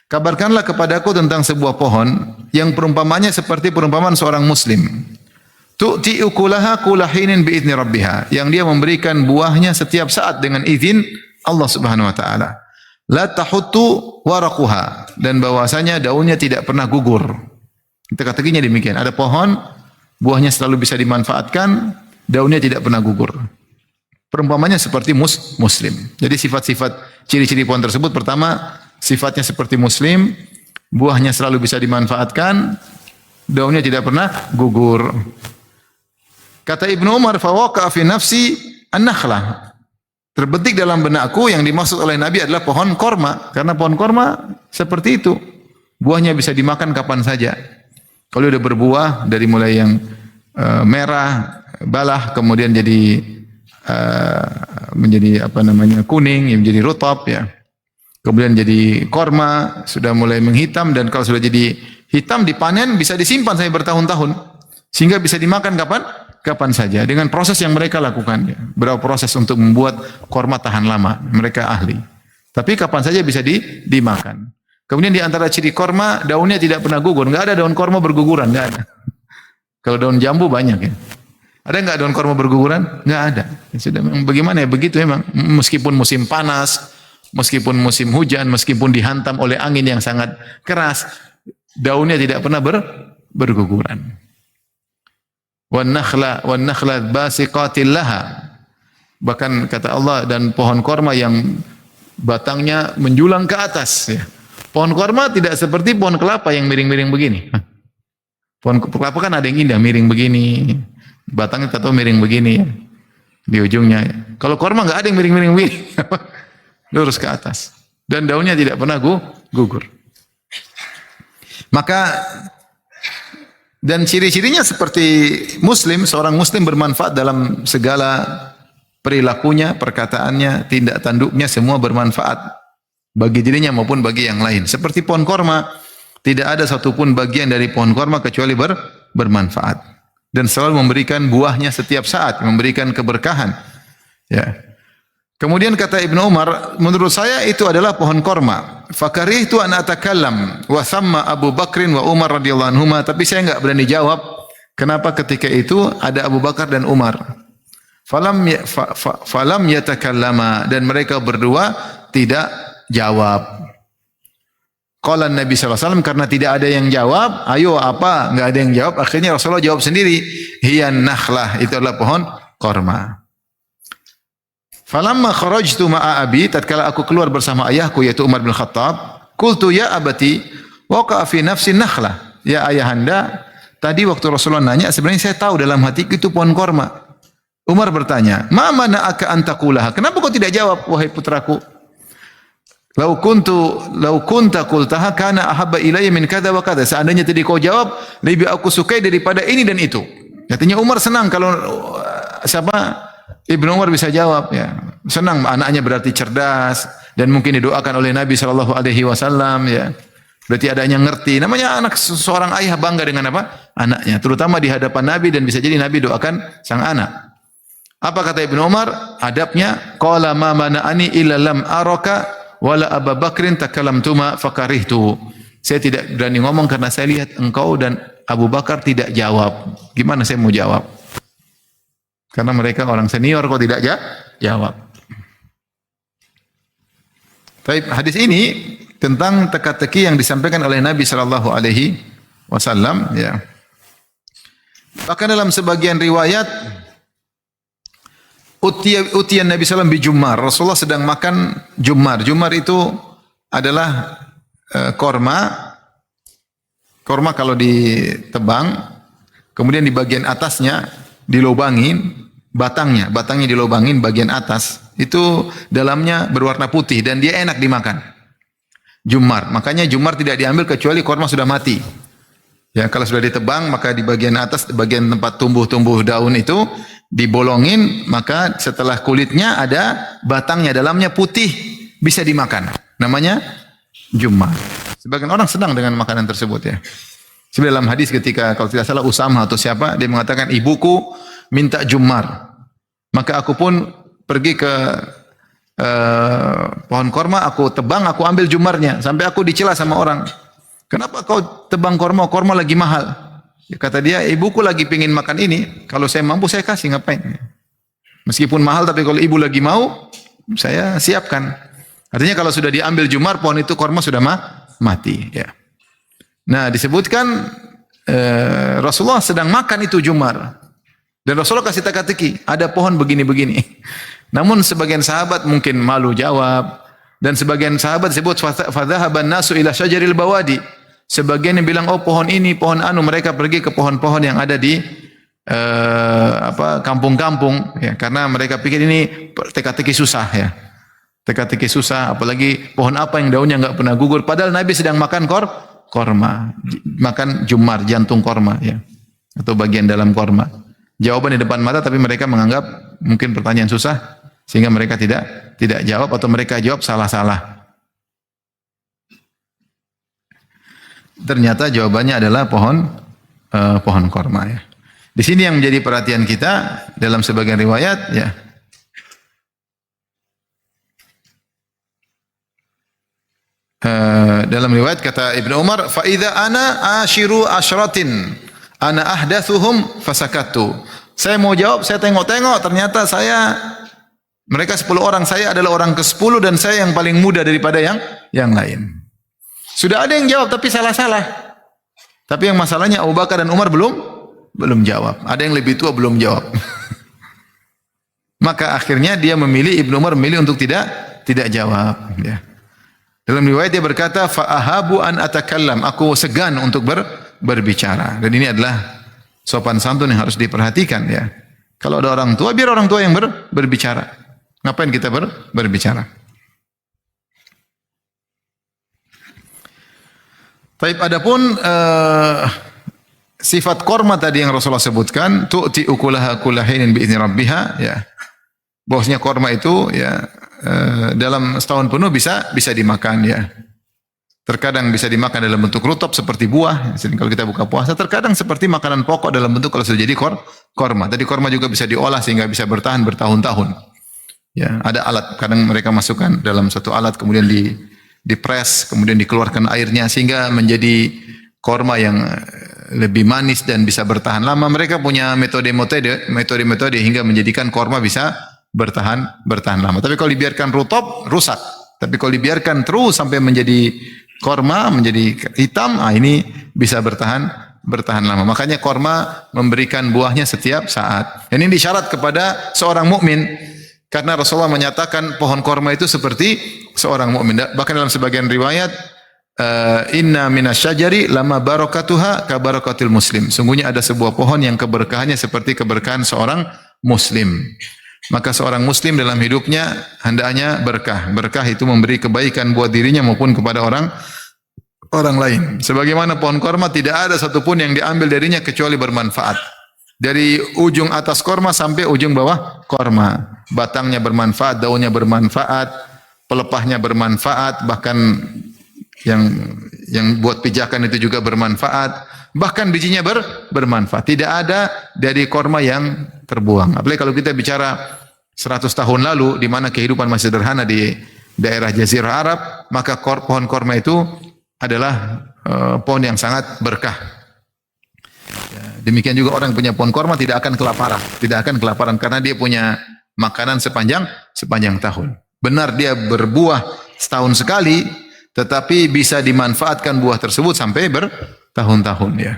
Kabarkanlah kepadaku tentang sebuah pohon yang perumpamannya seperti perumpamaan seorang muslim. Tu'ti ukulaha kulahinin biizni rabbiha, yang dia memberikan buahnya setiap saat dengan izin Allah Subhanahu wa taala. La tahuttu waraquha, dan bahwasanya daunnya tidak pernah gugur. Teka-tekinya demikian. Ada pohon, buahnya selalu bisa dimanfaatkan, daunnya tidak pernah gugur. Perumpamannya seperti muslim. Jadi sifat-sifat ciri-ciri pohon tersebut, pertama sifatnya seperti muslim, buahnya selalu bisa dimanfaatkan, daunnya tidak pernah gugur. Kata Ibnu Umar, fawaqa fi nafsi an-nakhlah. Terbetik dalam benakku yang dimaksud oleh Nabi adalah pohon korma, karena pohon korma seperti itu. Buahnya bisa dimakan kapan saja. Kalau sudah berbuah dari mulai yang merah, balah, kemudian jadi menjadi kuning, yang menjadi rutab ya. Kemudian jadi korma, sudah mulai menghitam, dan kalau sudah jadi hitam dipanen bisa disimpan sampai bertahun-tahun sehingga bisa dimakan kapan kapan saja dengan proses yang mereka lakukan. Ya. Berapa proses untuk membuat korma tahan lama, mereka ahli. Tapi kapan saja bisa dimakan. Kemudian di antara ciri korma, daunnya tidak pernah gugur. Enggak ada daun korma berguguran, enggak ada. Kalau daun jambu banyak ya. Ada enggak daun korma berguguran? Enggak ada. Ya sudah, bagaimana ya begitu memang. Meskipun musim panas, meskipun musim hujan, meskipun dihantam oleh angin yang sangat keras, daunnya tidak pernah berguguran. Wan nakhla basiqatil laha. Bahkan kata Allah, dan pohon korma yang batangnya menjulang ke atas ya. Pohon korma tidak seperti pohon kelapa yang miring-miring begini. Pohon kelapa kan ada yang indah miring begini, batangnya tahu miring begini ya, di ujungnya. Ya. Kalau korma nggak ada yang miring-miring begini, lurus ke atas. Dan daunnya tidak pernah gugur. Maka dan ciri-cirinya seperti muslim, seorang muslim bermanfaat dalam segala perilakunya, perkataannya, tindak tanduknya, semua bermanfaat bagi dirinya maupun bagi yang lain. Seperti pohon korma, tidak ada satupun bagian dari pohon korma kecuali bermanfaat dan selalu memberikan buahnya setiap saat, memberikan keberkahan. Ya. Kemudian kata Ibnu Umar, menurut saya itu adalah pohon korma. Fakarihtu an atakallam wa thamma Abu Bakrin wa Umar radhiyallahu anhuma, tapi saya enggak berani jawab. Kenapa ketika itu ada Abu Bakar dan Umar? Falam yatakallama, dan mereka berdua tidak jawab. Qala Nabi sallallahu alaihi wasallam, karena tidak ada yang jawab, ayo apa? Enggak ada yang jawab, akhirnya Rasulullah jawab sendiri, hiyan nakhlah, itu adalah pohon korma. Falamma kharajtu ma'a abi, tatkala aku keluar bersama ayahku yaitu Umar bin Khattab, qultu ya abati waqa'a fi nafsi nakhlah. Ya ayahanda, tadi waktu Rasulullah nanya, sebenarnya saya tahu dalam hatiku itu pohon korma. Umar bertanya, "Ma mana'aka an taqulaha?" Kenapa kau tidak jawab wahai putraku? Lau kunta qultaha kana ahabba ilayya min kadza wa kadza. Seandainya tadi kau jawab, lebih aku sukai daripada ini dan itu. Katanya Umar senang kalau Ibnu Umar bisa jawab ya. Senang, anaknya berarti cerdas dan mungkin didoakan oleh Nabi sallallahu alaihi wasallam ya. Berarti adanya ngerti. Namanya anak seorang ayah bangga dengan apa? Anaknya, terutama di hadapan Nabi, dan bisa jadi Nabi doakan sang anak. Apa kata Ibnu Umar? Adabnya, qala ma mana'ani illa lam araka wala Abu Bakrin takalamtuma fakarihtu. Saya tidak berani ngomong karena saya lihat engkau dan Abu Bakar tidak jawab. Gimana saya mau jawab? Karena mereka orang senior kok tidak jawab. Baik, hadis ini tentang teka-teki yang disampaikan oleh Nabi sallallahu alaihi wasallam ya. Bahkan dalam sebagian riwayat utiyan Nabi sallallahu bi jummar. Rasulullah sedang makan jummar. Jummar itu adalah korma. Korma kalau ditebang, kemudian di bagian atasnya dilobangin, batangnya dilobangin bagian atas. Itu dalamnya berwarna putih dan dia enak dimakan. Jummar. Makanya jummar tidak diambil kecuali korma sudah mati. Ya, kalau sudah ditebang maka di bagian atas, bagian tempat tumbuh-tumbuh daun itu dibolongin, maka setelah kulitnya ada batangnya, dalamnya putih, bisa dimakan. Namanya jummar. Sebagian orang senang dengan makanan tersebut ya. Sebenarnya dalam hadis ketika kalau tidak salah Usama atau siapa, dia mengatakan ibuku minta jummar. Maka aku pun pergi ke pohon korma, aku tebang, aku ambil jummarnya. Sampai aku dicela sama orang. Kenapa kau tebang korma? Korma lagi mahal. Kata dia, ibuku lagi pingin makan ini. Kalau saya mampu saya kasih, ngapain? Meskipun mahal, tapi kalau ibu lagi mau, saya siapkan. Artinya kalau sudah diambil jummar, pohon itu korma sudah mati. Ya. Nah disebutkan Rasulullah sedang makan itu jummar. Dan Rasulullah kasih teka-teki, ada pohon begini-begini. Namun sebagian sahabat mungkin malu jawab. Dan sebagian sahabat disebut fadhahaban nasu ila syajaril bawadi. Sebagian yang bilang, oh pohon ini, pohon anu, mereka pergi ke pohon-pohon yang ada di kampung-kampung ya, karena mereka pikir ini teka-teki susah ya. Teka-teki susah, apalagi pohon apa yang daunnya enggak pernah gugur, padahal Nabi sedang makan korma, makan jummar, jantung korma ya, atau bagian dalam korma. Jawaban di depan mata, tapi mereka menganggap mungkin pertanyaan susah sehingga mereka tidak jawab, atau mereka jawab salah-salah. Ternyata jawabannya adalah pohon korma ya. Di sini yang menjadi perhatian kita dalam sebagian riwayat, ya. Dalam riwayat kata Ibnu Umar, fa idza ana ashiru asyratin ana ahdatsuhum fasakatu. Saya mau jawab, saya tengok-tengok, ternyata mereka 10 orang, saya adalah orang ke-10 dan saya yang paling muda daripada yang lain. Sudah ada yang jawab tapi salah-salah. Tapi yang masalahnya Abu Bakar dan Umar belum jawab. Ada yang lebih tua belum jawab. Maka akhirnya dia memilih, Ibnu Umar memilih untuk tidak jawab, ya. Dalam riwayat dia berkata, fa ahabu an atakallam, aku segan untuk berbicara. Dan ini adalah sopan santun yang harus diperhatikan, ya. Kalau ada orang tua, biar orang tua yang berbicara. Ngapain kita berbicara? Taib, adapun sifat korma tadi yang Rasulullah sebutkan, tu'ti ukulaha kullahinin bi'izni rabbiha, ya. Bahwasanya korma itu, ya, dalam setahun penuh bisa dimakan, ya. Terkadang bisa dimakan dalam bentuk rutop seperti buah, kalau kita buka puasa. Terkadang seperti makanan pokok dalam bentuk kalau sudah jadi korma. Tadi korma juga bisa diolah sehingga bisa bertahan bertahun-tahun. Ya, ada alat. Kadang mereka masukkan dalam satu alat, kemudian dipres, kemudian dikeluarkan airnya sehingga menjadi korma yang lebih manis dan bisa bertahan lama. Mereka punya metode hingga menjadikan korma bisa bertahan lama. Tapi kalau dibiarkan rutop, rusak. Tapi kalau dibiarkan terus sampai menjadi korma, menjadi hitam, ini bisa bertahan lama. Makanya korma memberikan buahnya setiap saat. Dan ini disyarat kepada seorang mukmin, karena Rasulullah menyatakan pohon korma itu seperti seorang mukmin. Bahkan dalam sebagian riwayat, inna minasyajari lama barakatuha ka barakatil muslim. Sungguhnya ada sebuah pohon yang keberkahannya seperti keberkahan seorang muslim. Maka seorang muslim dalam hidupnya hendaknya berkah. Berkah itu memberi kebaikan buat dirinya maupun kepada orang lain. Sebagaimana pohon korma tidak ada satupun yang diambil darinya kecuali bermanfaat. Dari ujung atas korma sampai ujung bawah korma. Batangnya bermanfaat, daunnya bermanfaat, pelepahnya bermanfaat, bahkan yang buat pijakan itu juga bermanfaat. Bahkan bijinya bermanfaat. Tidak ada dari korma yang terbuang. Apalagi kalau kita bicara 100 tahun lalu, di mana kehidupan masih sederhana di daerah Jazirah Arab, maka pohon korma itu adalah pohon yang sangat berkah. Demikian juga orang yang punya pohon korma tidak akan kelaparan karena dia punya makanan sepanjang tahun. Benar dia berbuah setahun sekali, tetapi bisa dimanfaatkan buah tersebut sampai bertahun-tahun, ya.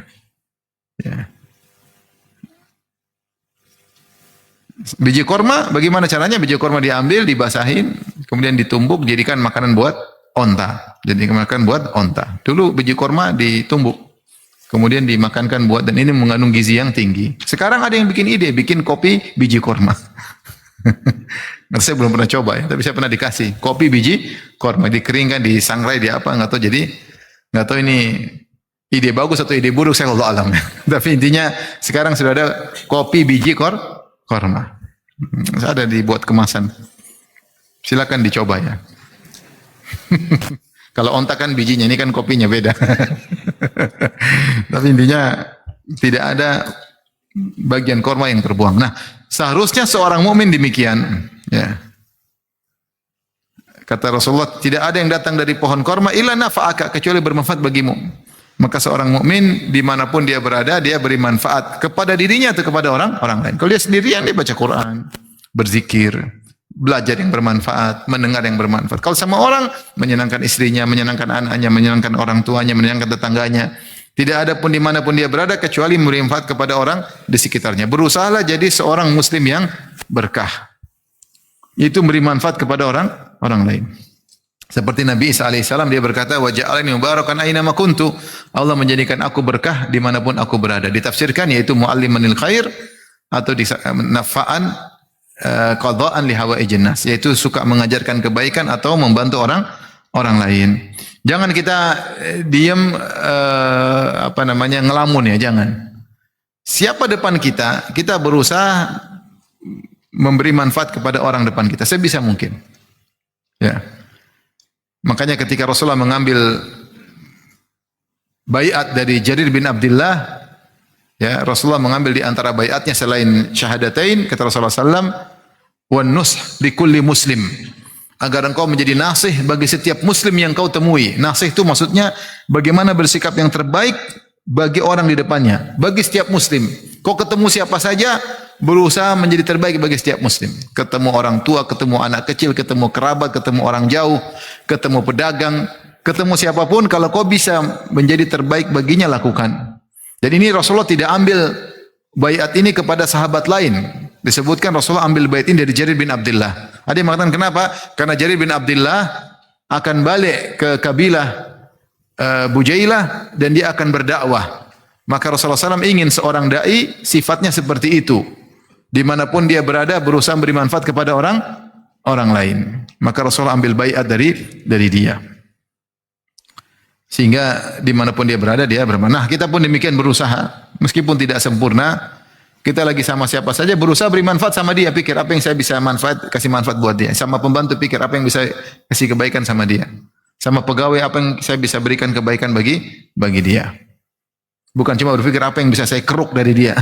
Biji korma, bagaimana caranya? Biji korma diambil, dibasahin, kemudian ditumbuk, jadikan makanan buat onta. Jadi makan buat onta. Dulu biji korma ditumbuk, kemudian dimakankan buat, dan ini mengandung gizi yang tinggi. Sekarang ada yang bikin ide, bikin kopi biji korma. Saya belum pernah coba, ya, tapi saya pernah dikasih kopi biji korma, dikeringkan, disangrai, di apa, nggak tahu. Jadi nggak tahu ini ide bagus atau ide buruk, saya Allah alam. Tapi intinya sekarang sudah ada kopi biji korma. Ada dibuat kemasan. Silakan dicoba, ya. Kalau onta kan bijinya, ini kan kopinya beda. Tapi intinya tidak ada bagian korma yang terbuang. Nah, seharusnya seorang mukmin demikian, ya. Kata Rasulullah, tidak ada yang datang dari pohon korma illa nafa'aka, kecuali bermanfaat bagimu. Maka seorang mukmin dimanapun dia berada, dia beri manfaat kepada dirinya atau kepada orang lain. Kalau dia sendirian, dia baca Quran, berzikir, belajar yang bermanfaat, mendengar yang bermanfaat. Kalau sama orang, menyenangkan istrinya, menyenangkan anaknya, menyenangkan orang tuanya, menyenangkan tetangganya. Tidak ada pun dimanapun dia berada kecuali memberi manfaat kepada orang di sekitarnya. Berusahalah jadi seorang muslim yang berkah. Itu memberi manfaat kepada orang lain. Seperti Nabi Isa alaihissalam, dia berkata, wa ja'alani mubarakan aina ma kuntu. Allah menjadikan aku berkah dimanapun aku berada. Ditafsirkan yaitu muallimanil khair atau nafa'an qada'an li hawaijin nas, yaitu suka mengajarkan kebaikan atau membantu orang lain. Jangan kita diam ngelamun, ya, jangan. Siapa depan kita, kita berusaha memberi manfaat kepada orang depan kita sebisa mungkin. Ya. Makanya ketika Rasulullah mengambil baiat dari Jarir bin Abdullah, Ya, Rasulullah mengambil di antara baiatnya selain syahadatain, kata Rasulullah SAW, wan nush likulli muslim. Agar engkau menjadi nasih bagi setiap muslim yang kau temui. Nasih itu maksudnya bagaimana bersikap yang terbaik bagi orang di depannya, bagi setiap muslim. Kau ketemu siapa saja, berusaha menjadi terbaik bagi setiap muslim. Ketemu orang tua, ketemu anak kecil, ketemu kerabat, ketemu orang jauh, ketemu pedagang, ketemu siapapun, kalau kau bisa menjadi terbaik baginya, lakukan. Dan ini Rasulullah tidak ambil baiat ini kepada sahabat lain. Disebutkan Rasulullah ambil baiat ini dari Jarir bin Abdullah. Ada yang mengatakan kenapa? Karena Jarir bin Abdullah akan balik ke kabilah Bujailah dan dia akan berdakwah. Maka Rasulullah SAW ingin seorang dai sifatnya seperti itu. Dimanapun dia berada berusaha beri manfaat kepada orang lain. Maka Rasulullah ambil baiat dari dia. Sehingga dimanapun dia berada, dia bermanfaat. Nah, kita pun demikian berusaha. Meskipun tidak sempurna, kita lagi sama siapa saja berusaha beri manfaat sama dia. Pikir apa yang saya bisa kasih manfaat buat dia. Sama pembantu pikir apa yang bisa kasih kebaikan sama dia. Sama pegawai apa yang saya bisa berikan kebaikan bagi dia. Bukan cuma berpikir apa yang bisa saya keruk dari dia.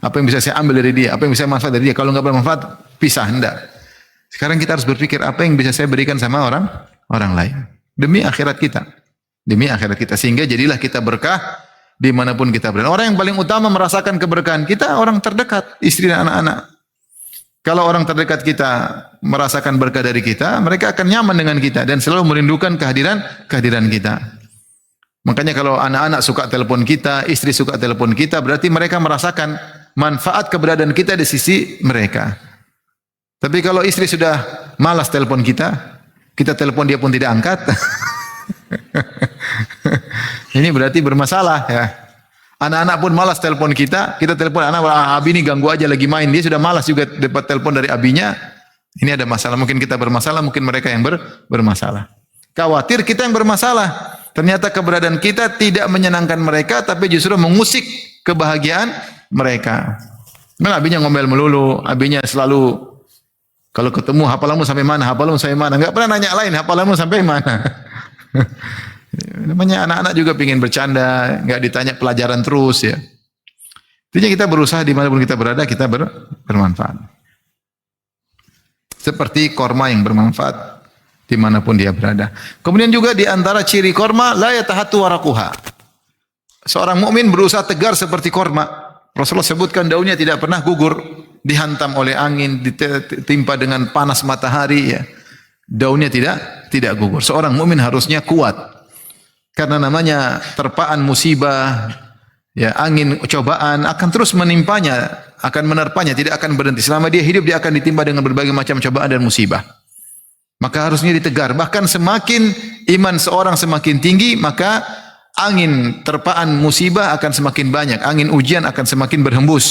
Apa yang bisa saya ambil dari dia. Apa yang bisa saya manfaat dari dia. Kalau nggak bermanfaat, pisah. Hendak. Sekarang kita harus berpikir apa yang bisa saya berikan sama orang lain. Demi akhirat kita. Demi akhirat kita. Sehingga jadilah kita berkah dimanapun kita berada. Orang yang paling utama merasakan keberkahan kita, orang terdekat, istri dan anak-anak. Kalau orang terdekat kita merasakan berkah dari kita, mereka akan nyaman dengan kita dan selalu merindukan kehadiran kita. Makanya kalau anak-anak suka telepon kita, istri suka telepon kita, berarti mereka merasakan manfaat keberadaan kita di sisi mereka. Tapi kalau istri sudah malas telepon kita, kita telepon dia pun tidak angkat. Ini berarti bermasalah ya. Anak-anak pun malas telepon kita telepon anak, abi ini ganggu aja lagi main, dia sudah malas juga dapat telepon dari abinya. Ini ada masalah, mungkin kita bermasalah, mungkin mereka yang bermasalah. Khawatir kita yang bermasalah. Ternyata keberadaan kita tidak menyenangkan mereka, tapi justru mengusik kebahagiaan mereka. Memang abinya ngomel melulu, abinya selalu kalau ketemu hafalanmu sampai mana, hafalanmu sampai mana, enggak pernah nanya lain hafalanmu sampai mana. Namanya anak-anak juga ingin bercanda, enggak ditanya pelajaran terus ya. Intinya kita berusaha dimanapun kita berada, kita bermanfaat. Seperti korma yang bermanfaat dimanapun dia berada. Kemudian juga di antara ciri korma, la yatahattu waraquha. Seorang mukmin berusaha tegar seperti korma. Rasulullah sebutkan daunnya tidak pernah gugur, dihantam oleh angin, ditimpa dengan panas matahari ya. Daunnya tidak gugur. Seorang mukmin harusnya kuat. Karena namanya terpaan musibah, ya angin cobaan akan terus menimpanya, akan menerpanya, tidak akan berhenti. Selama dia hidup dia akan ditimpa dengan berbagai macam cobaan dan musibah. Maka harusnya ditegar. Bahkan semakin iman seorang semakin tinggi, maka angin terpaan musibah akan semakin banyak, angin ujian akan semakin berhembus.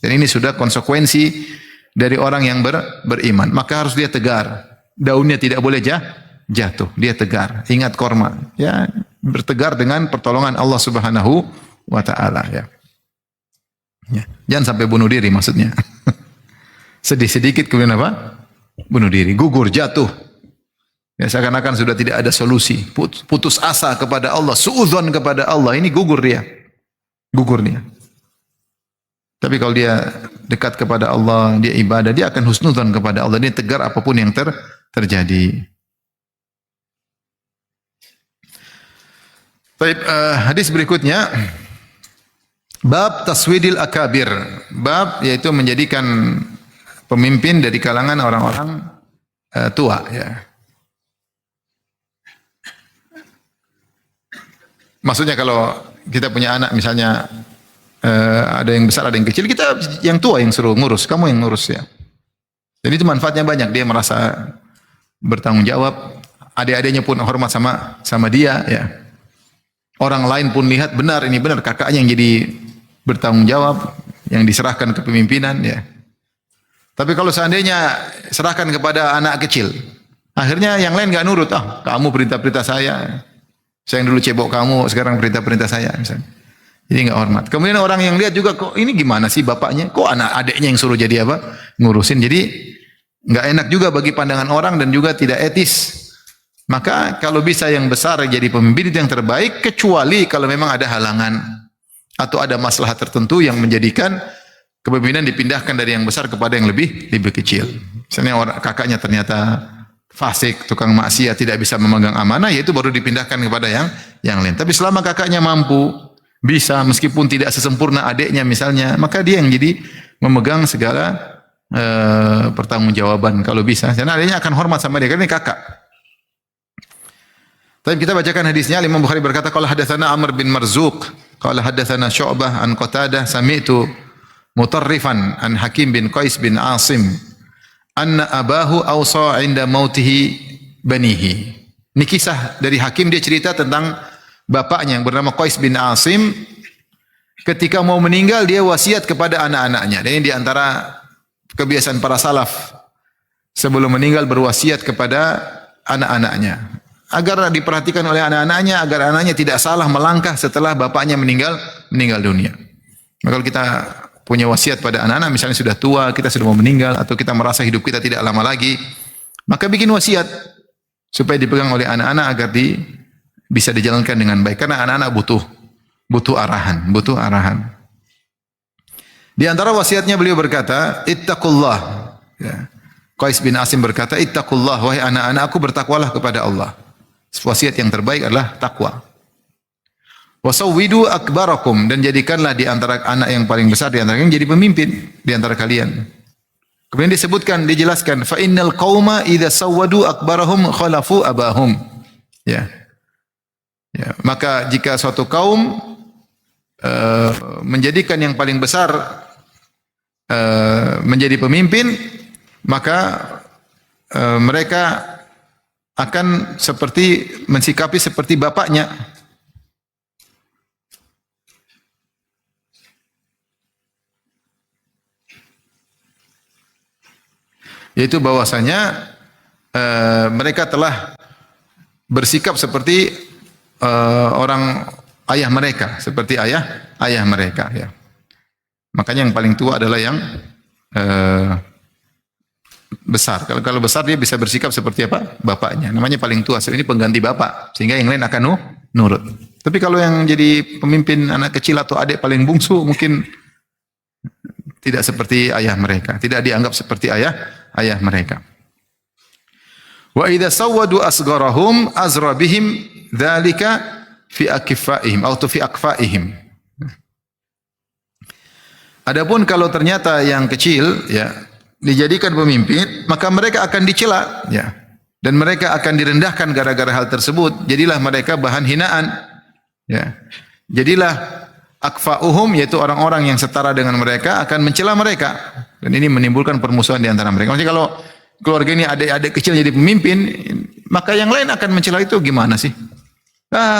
Dan ini sudah konsekuensi dari orang yang beriman. Maka harus dia tegar. Daunnya tidak boleh jatuh, dia tegar. Ingat korma, ya bertegar dengan pertolongan Allah Subhanahu wa taala ya. Ya, jangan sampai bunuh diri maksudnya. Sedih sedikit kemudian apa? Bunuh diri, gugur, jatuh. Ya, seakan-akan sudah tidak ada solusi. Putus asa kepada Allah, suudzon kepada Allah, ini gugur dia. Gugur dia. Tapi kalau dia dekat kepada Allah, dia ibadah, dia akan husnudzon kepada Allah, dia tegar apapun yang terjadi. Baik, hadis berikutnya bab taswidil akabir. Bab yaitu menjadikan pemimpin dari kalangan orang-orang tua ya. Maksudnya kalau kita punya anak misalnya ada yang besar, ada yang kecil, kita yang tua yang suruh ngurus, kamu yang ngurus ya. Jadi itu manfaatnya banyak, dia merasa bertanggung jawab, adik-adiknya pun hormat sama dia ya. Orang lain pun lihat benar, ini benar kakaknya yang jadi bertanggung jawab, yang diserahkan kepemimpinan ya. Tapi kalau seandainya serahkan kepada anak kecil, akhirnya yang lain enggak nurut. Kamu perintah-perintah saya. Saya yang dulu cebok kamu, sekarang perintah-perintah saya misalnya. Jadi enggak hormat. Kemudian orang yang lihat juga, kok ini gimana sih bapaknya? Kok anak adiknya yang suruh jadi apa? Ngurusin. Jadi enggak enak juga bagi pandangan orang dan juga tidak etis. Maka kalau bisa yang besar jadi pemimpin itu yang terbaik, kecuali kalau memang ada halangan. atau ada masalah tertentu yang menjadikan kepemimpinan dipindahkan dari yang besar kepada yang lebih kecil. Misalnya orang kakaknya ternyata fasik, tukang maksiat, tidak bisa memegang amanah, yaitu baru dipindahkan kepada yang lain. Tapi selama kakaknya mampu, bisa meskipun tidak sesempurna adiknya misalnya, maka dia yang jadi memegang segala pertanggungjawaban kalau bisa. Karena adiknya akan hormat sama dia, karena ini kakak. Tapi kita bacakan hadisnya. Imam Bukhari berkata, qala hadatsana Amr bin Marzuq, qala hadatsana Syu'bah an Qatadah, sami'tu Mutarrifan an Hakim bin Qais bin Asim anna abahu awsa 'inda mautihi banihi. Ini kisah dari Hakim, dia cerita tentang bapaknya yang bernama Qais bin Asim. Ketika mau meninggal dia wasiat kepada anak-anaknya. Dan ini di antara kebiasaan para salaf, sebelum meninggal berwasiat kepada anak-anaknya agar diperhatikan oleh anak-anaknya, agar anaknya tidak salah melangkah setelah bapaknya meninggal dunia. Maka kalau kita punya wasiat pada anak-anak, misalnya sudah tua, kita sudah mau meninggal, atau kita merasa hidup kita tidak lama lagi, maka bikin wasiat supaya dipegang oleh anak-anak agar bisa dijalankan dengan baik. Karena anak-anak butuh arahan. Di antara wasiatnya beliau berkata, ittaqullah. Ya. Qais bin Asim berkata, ittaqullah, wahai anak-anakku bertakwalah kepada Allah. Wasiat yang terbaik adalah takwa. Wasawwidu akbarakum, dan jadikanlah di antara anak yang paling besar di antara kalian jadi pemimpin di antara kalian. Kemudian disebutkan, dijelaskan, fa innal qauma idza sawwadu akbarahum khalafu abahum. Ya. Maka jika suatu kaum menjadikan yang paling besar menjadi pemimpin, maka mereka akan mensikapi seperti bapaknya. Yaitu bahwasanya mereka telah bersikap seperti orang ayah mereka, seperti ayah mereka. Ya. Makanya yang paling tua adalah yang besar. Kalau besar dia bisa bersikap seperti apa? Bapaknya. Namanya paling tua. Ini pengganti bapak. Sehingga yang lain akan nurut. Tapi kalau yang jadi pemimpin anak kecil atau adik paling bungsu, mungkin tidak seperti ayah mereka. Tidak dianggap seperti ayah mereka. Wa idza sawwadu asgharahum azra bihim dzalika fi akfaihim atau fi akfaihim. Adapun kalau ternyata yang kecil ya dijadikan pemimpin, maka mereka akan dicela ya. Dan mereka akan direndahkan gara-gara hal tersebut. Jadilah mereka bahan hinaan ya. Jadilah akfa'uhum, yaitu orang-orang yang setara dengan mereka akan mencela mereka. Dan ini menimbulkan permusuhan di antara mereka. Maksudnya kalau keluarga ini adik-adik kecil jadi pemimpin, maka yang lain akan mencela itu gimana sih?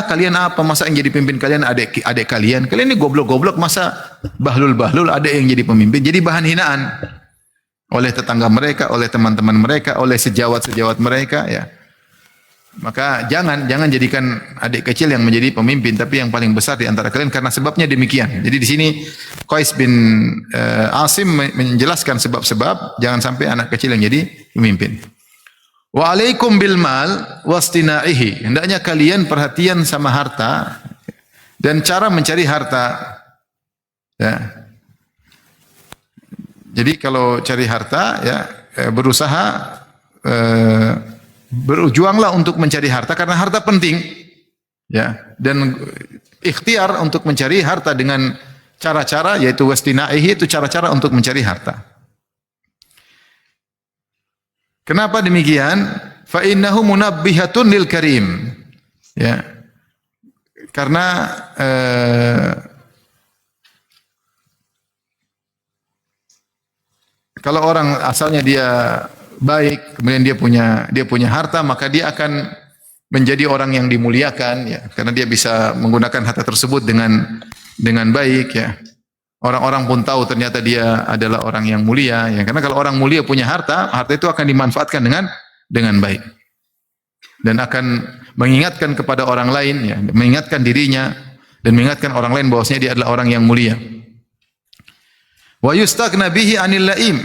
Kalian apa? Masa yang jadi pemimpin kalian adik kalian? Kalian ini goblok-goblok, masa bahlul-bahlul ada yang jadi pemimpin? Jadi bahan hinaan oleh tetangga mereka, oleh teman-teman mereka, oleh sejawat-sejawat mereka ya. Maka jangan jadikan adik kecil yang menjadi pemimpin, tapi yang paling besar di antara kalian, karena sebabnya demikian. Jadi di sini Qais bin Asim menjelaskan sebab-sebab jangan sampai anak kecil yang jadi pemimpin. Wa alaikum bil mal wastina'ihi. Hendaknya kalian perhatian sama harta dan cara mencari harta. Ya. Jadi kalau cari harta ya berusaha berjuanglah untuk mencari harta karena harta penting ya, dan ikhtiar untuk mencari harta dengan cara-cara, yaitu wastina'ihi, itu cara-cara untuk mencari harta. Kenapa demikian? Fa innahu munabbihatun lil karim. Ya. Karena kalau orang asalnya dia baik, kemudian dia punya harta, maka dia akan menjadi orang yang dimuliakan ya, karena dia bisa menggunakan harta tersebut dengan baik ya. Orang-orang pun tahu ternyata dia adalah orang yang mulia ya, karena kalau orang mulia punya harta itu akan dimanfaatkan dengan baik dan akan mengingatkan kepada orang lain ya, mengingatkan dirinya dan mengingatkan orang lain bahwasanya dia adalah orang yang mulia. Wa yustaghna bihi 'anil laim.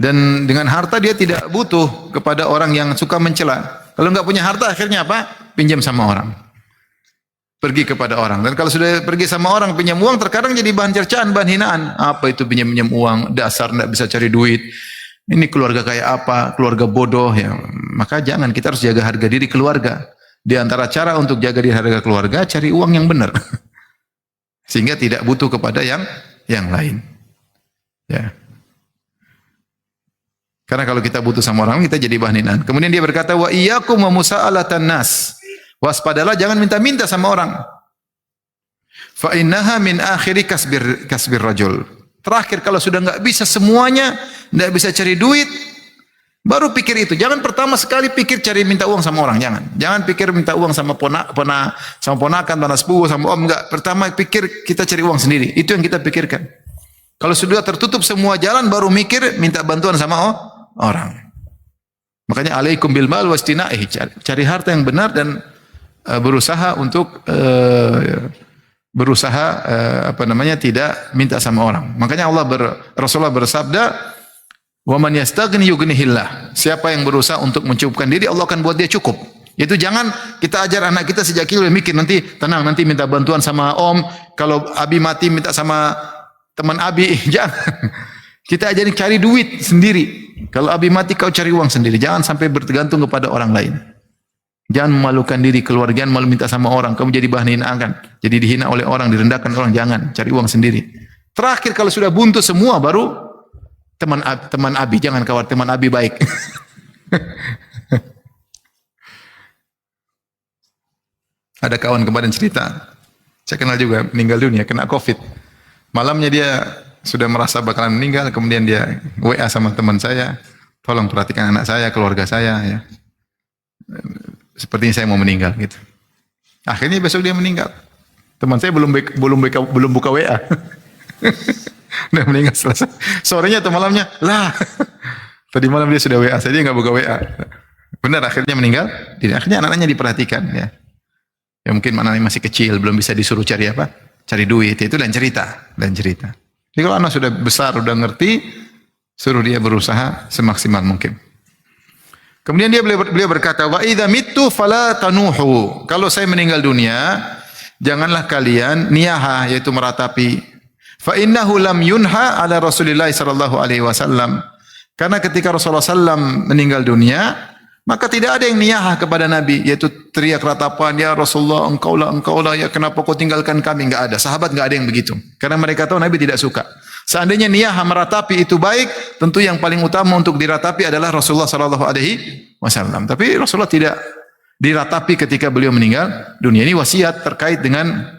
Dan dengan harta dia tidak butuh kepada orang yang suka mencela. Kalau enggak punya harta akhirnya apa? Pinjam sama orang. pergi kepada orang. Dan kalau sudah pergi sama orang pinjam uang, terkadang jadi bahan cercaan, bahan hinaan. Apa itu pinjam uang? Dasar tidak bisa cari duit. Ini keluarga kayak apa? Keluarga bodoh ya. Maka jangan, kita harus jaga harga diri keluarga. Di antara cara untuk jaga diri harga keluarga, cari uang yang benar. Sehingga tidak butuh kepada yang lain. Ya. Karena kalau kita butuh sama orang, kita jadi bahan hinaan. Kemudian dia berkata, wa iyyakum wa musa'alatan nas. Waspadalah jangan minta-minta sama orang. Fa innaha min akhiri kasbir rajul. Terakhir kalau sudah enggak bisa semuanya, enggak bisa cari duit, baru pikir itu. Jangan pertama sekali pikir cari minta uang sama orang, jangan. Jangan pikir minta uang sama ponakan, sama sepupu, sama om, enggak. Pertama pikir kita cari uang sendiri. Itu yang kita pikirkan. Kalau sudah tertutup semua jalan baru mikir minta bantuan sama orang. Makanya alaikum bil mal wastinaih. Cari harta yang benar dan berusaha untuk tidak minta sama orang. Makanya Rasulullah bersabda, "Wa man yastaghni yughnihillah." Siapa yang berusaha untuk mencukupkan diri, Allah akan buat dia cukup. Itu jangan kita ajar anak kita sejak kecil mikir nanti tenang nanti minta bantuan sama om, kalau abi mati minta sama teman abi. Jangan. Kita ajarin cari duit sendiri. Kalau abi mati kau cari uang sendiri. Jangan sampai bergantung kepada orang lain. Jangan memalukan diri keluarga, jangan malu minta sama orang. Kamu jadi bahan hinaan. Jadi dihina oleh orang, direndahkan orang. Jangan, cari uang sendiri. Terakhir kalau sudah buntu semua baru teman abi. Jangan khawatir, teman abi baik. Ada kawan kemarin cerita, saya kenal juga, meninggal dunia, kena COVID. Malamnya dia sudah merasa bakalan meninggal, kemudian dia WA sama teman saya, tolong perhatikan anak saya, keluarga saya, ya. Sepertinya saya mau meninggal gitu. Akhirnya besok dia meninggal. Teman saya belum buka WA. Udah meninggal selesai. Sorenya atau malamnya, lah. Tadi malam dia sudah WA, saya dia nggak buka WA. Benar akhirnya meninggal. Akhirnya anak-anaknya diperhatikan ya. Ya mungkin anaknya masih kecil, belum bisa disuruh cari apa? Cari duit. Itu dan cerita. Jadi kalau anak sudah besar, sudah ngerti, suruh dia berusaha semaksimal mungkin. Kemudian beliau berkata, wa idza mittu fala tanuhu. Kalau saya meninggal dunia, janganlah kalian niyaha, yaitu meratapi. Fa innahu lam yunha ala Rasulillah sallallahu alaihi wasallam. Karena ketika Rasulullah sallam meninggal dunia, maka tidak ada yang niyaha kepada Nabi, yaitu teriak ratapan, ya Rasulullah, engkaulah, ya kenapa kau tinggalkan kami? Enggak ada. Sahabat enggak ada yang begitu. Karena mereka tahu Nabi tidak suka. Seandainya niyaha meratapi itu baik, tentu yang paling utama untuk diratapi adalah Rasulullah sallallahu alaihi wasallam. Tapi Rasulullah tidak diratapi ketika beliau meninggal dunia. Ini wasiat terkait dengan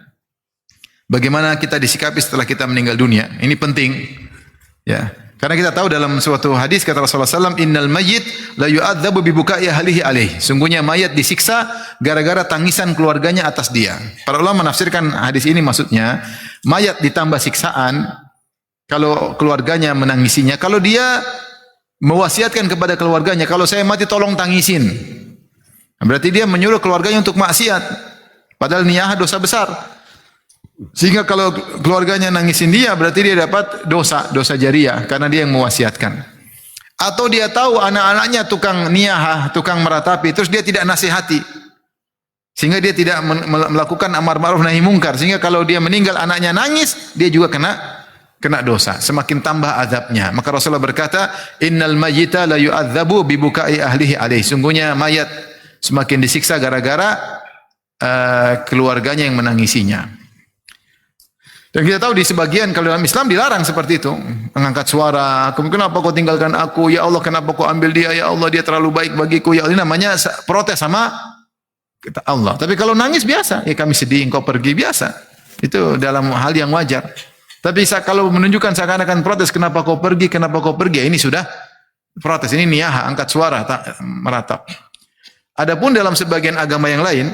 bagaimana kita disikapi setelah kita meninggal dunia. Ini penting. Ya. Karena kita tahu dalam suatu hadis kata Rasulullah sallallahu innal mayyit la yu'adzabu bi buka'i ahlihi alaih. Sungguhnya mayat disiksa gara-gara tangisan keluarganya atas dia. Para ulama menafsirkan hadis ini maksudnya mayat ditambah siksaan kalau keluarganya menangisinya, kalau dia mewasiatkan kepada keluarganya, kalau saya mati tolong tangisin. Berarti dia menyuruh keluarganya untuk maksiat. Padahal niyah dosa besar. Sehingga kalau keluarganya nangisin dia, berarti dia dapat dosa jariah karena dia yang mewasiatkan. Atau dia tahu anak-anaknya tukang niyah, tukang meratapi, terus dia tidak nasihati. Sehingga dia tidak melakukan amar ma'ruf nahi mungkar. Sehingga kalau dia meninggal anaknya nangis, dia juga kena dosa, semakin tambah azabnya. Maka Rasulullah berkata, innal mayyita la yu'adzabu bi buka'i ahlihi alaih. Sungguhnya mayat semakin disiksa gara-gara keluarganya yang menangisinya. Dan kita tahu di sebagian kalau dalam Islam dilarang seperti itu, mengangkat suara, kenapa kau tinggalkan aku? Ya Allah, kenapa kau ambil dia? Ya Allah, dia terlalu baik bagiku. Ya Allah, ini namanya protes sama Allah. Tapi kalau nangis biasa, ya kami sedih, engkau pergi biasa. Itu dalam hal yang wajar. Tapi kalau menunjukkan seakan-akan protes, kenapa kau pergi, ya ini sudah protes. Ini niyah, angkat suara, meratap. Adapun dalam sebagian agama yang lain,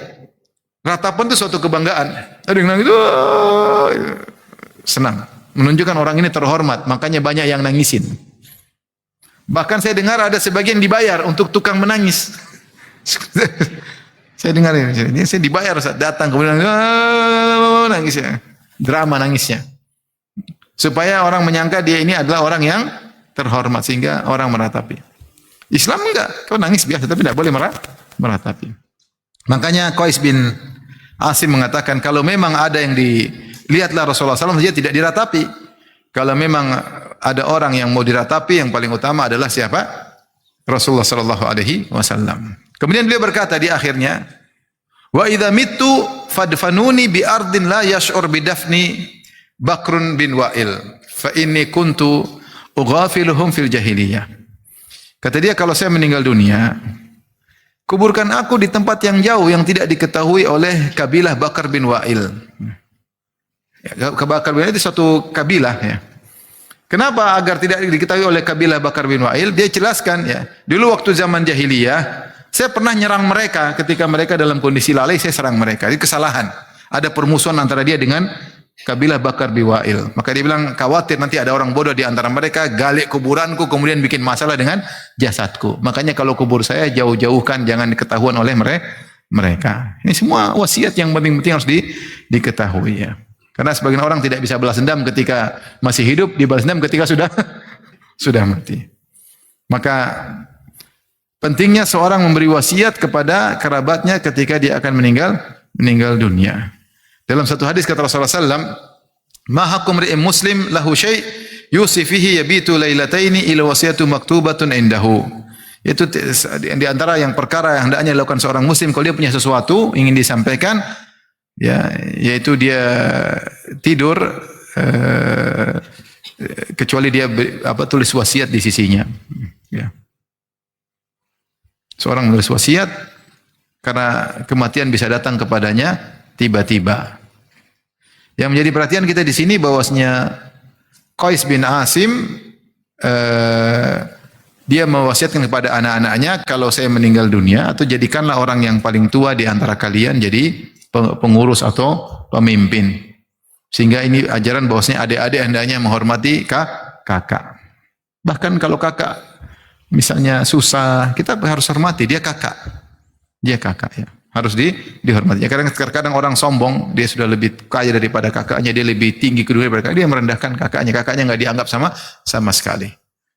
ratapan itu suatu kebanggaan. Ada yang nangis, senang. Menunjukkan orang ini terhormat, makanya banyak yang nangisin. Bahkan saya dengar ada sebagian dibayar untuk tukang menangis. Saya dengar ini, saya dibayar saat datang, kemudian nangis ya. Drama nangisnya. Supaya orang menyangka dia ini adalah orang yang terhormat sehingga orang meratapi. Islam enggak, kau nangis biasa tapi tidak boleh meratapi. Makanya Qais bin Asim mengatakan kalau memang ada yang dilihatlah Rasulullah SAW dia tidak diratapi. Kalau memang ada orang yang mau diratapi yang paling utama adalah siapa? Rasulullah sallallahu alaihi wasallam. Kemudian beliau berkata di akhirnya, "Wa idza mittu fadfanuni bi ardin la yash'ur bidafni Bakrun bin Wa'il fa inni kuntu ughafiluhum fil jahiliyah." Kata dia, kalau saya meninggal dunia, kuburkan aku di tempat yang jauh yang tidak diketahui oleh kabilah Bakar bin Wa'il. Bakar bin Wa'il itu suatu kabilah ya. Kenapa agar tidak diketahui oleh kabilah Bakar bin Wa'il? Dia jelaskan ya. Dulu waktu zaman jahiliyah, saya pernah nyerang mereka ketika mereka dalam kondisi lalai, saya serang mereka. Itu kesalahan. Ada permusuhan antara dia dengan kabilah Bakar bin Wa'il. Maka dia bilang, khawatir nanti ada orang bodoh di antara mereka, galik kuburanku, kemudian bikin masalah dengan jasadku. Makanya kalau kubur saya jauh-jauhkan, jangan diketahuan oleh mereka. Ini semua wasiat yang penting-penting harus diketahui ya. Karena sebagian orang tidak bisa balas dendam ketika masih hidup, dibalas dendam ketika sudah mati. Maka pentingnya seorang memberi wasiat kepada kerabatnya ketika dia akan meninggal dunia. Dalam satu hadis kata Rasulullah SAW, "Ma haqqu imri'in muslim lahu syai' yusi fihi yabitu lailataini ila wasiyatu maktubatun indahu." Itu di antara yang perkara yang hendaknya dilakukan seorang muslim kalau dia punya sesuatu ingin disampaikan, ya, yaitu dia tidur kecuali dia tulis wasiat di sisinya. Ya. Seorang menulis wasiat karena kematian bisa datang kepadanya tiba-tiba. Yang menjadi perhatian kita di sini bahwasanya Qais bin Asim dia mewasiatkan kepada anak-anaknya, kalau saya meninggal dunia atau jadikanlah orang yang paling tua di antara kalian jadi pengurus atau pemimpin. Sehingga ini ajaran bahwasanya adik-adik hendaknya menghormati kakak. Bahkan kalau kakak misalnya susah, kita harus hormati, dia kakak. Dia kakak ya. Harus dihormati. Ya, kadang orang sombong, dia sudah lebih kaya daripada kakaknya, dia lebih tinggi kedudukan daripada kakaknya, dia merendahkan kakaknya. Kakaknya enggak dianggap sama sekali.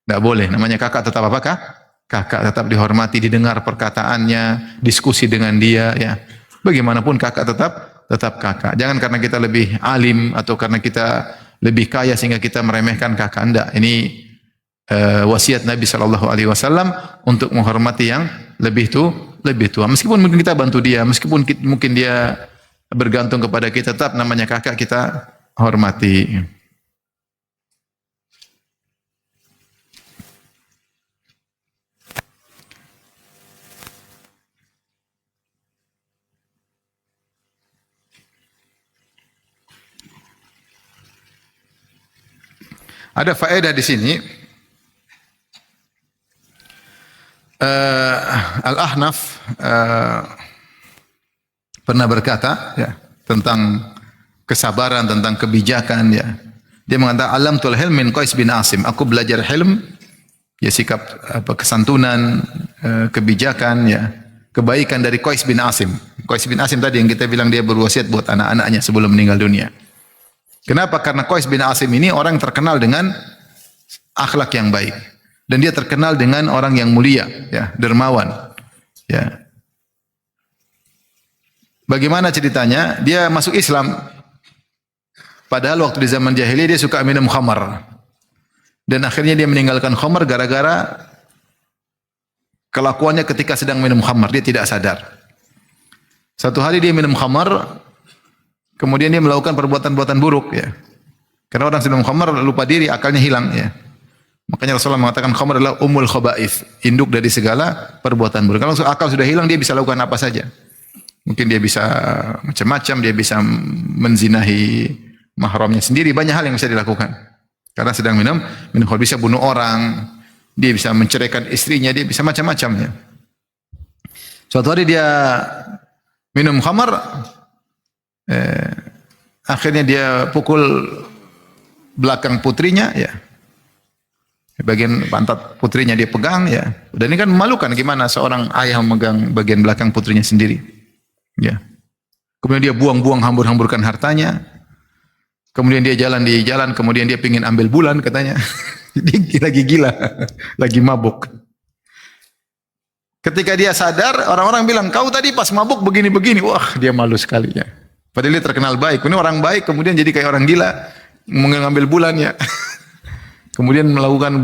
Enggak boleh. Namanya kakak tetap apa kah? Kakak tetap dihormati, didengar perkataannya, diskusi dengan dia ya. Bagaimanapun kakak tetap kakak. Jangan karena kita lebih alim atau karena kita lebih kaya sehingga kita meremehkan kakak. Enggak. Ini wasiat Nabi sallallahu alaihi wasallam untuk menghormati yang lebih tua. Meskipun mungkin kita bantu dia, meskipun mungkin dia bergantung kepada kita, tetap namanya kakak kita hormati. Ada faedah di sini. Al-Ahnaf pernah berkata ya, tentang kesabaran, tentang kebijakan ya. Dia mengatakan alamtul hilm min Qais bin Asim. Aku belajar hilm ya, sikap kesantunan, kebijakan ya, kebaikan dari Qais bin Asim. Qais bin Asim tadi yang kita bilang dia berwasiat buat anak-anaknya sebelum meninggal dunia. Kenapa? Karena Qais bin Asim ini orang terkenal dengan akhlak yang baik. Dan dia terkenal dengan orang yang mulia, ya, dermawan. Ya. Bagaimana ceritanya? Dia masuk Islam. Padahal waktu di zaman jahiliyah dia suka minum khamar. Dan akhirnya dia meninggalkan khamar gara-gara kelakuannya ketika sedang minum khamar. Dia tidak sadar. Satu hari dia minum khamar, kemudian dia melakukan perbuatan-perbuatan buruk, ya. Karena orang sedang minum khamar lupa diri, akalnya hilang, ya. Makanya Rasulullah mengatakan khamar adalah ummul khaba'ith, induk dari segala perbuatan buruk. Kalau akal sudah hilang, dia bisa lakukan apa saja. Mungkin dia bisa macam-macam, dia bisa menzinahi mahramnya sendiri, banyak hal yang bisa dilakukan. Karena sedang minum khamar, bisa bunuh orang, dia bisa menceraikan istrinya, dia bisa macam-macam ya. Suatu hari dia minum khamar, akhirnya dia pukul belakang putrinya ya. Bagian pantat putrinya dia pegang ya. Dan ini kan memalukan, gimana seorang ayah memegang bagian belakang putrinya sendiri. Ya. Kemudian dia buang-buang, hambur-hamburkan hartanya. Kemudian dia jalan di jalan, kemudian dia ingin ambil bulan katanya. Dia lagi gila, lagi mabuk. Ketika dia sadar, orang-orang bilang, kau tadi pas mabuk begini-begini. Wah, dia malu sekali ya. Padahal dia terkenal baik. Ini orang baik, kemudian jadi kayak orang gila. Mengambil bulan ya. Kemudian melakukan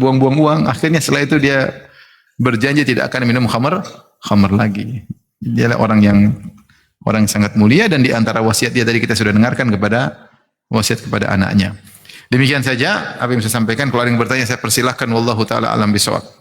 buang-buang uang. Akhirnya setelah itu dia berjanji tidak akan minum khamar lagi. Dia orang yang sangat mulia, dan di antara wasiat dia tadi kita sudah dengarkan wasiat kepada anaknya. Demikian saja apa yang saya sampaikan. Kalau ada yang bertanya saya persilahkan. Wallahu taala alam bisawab.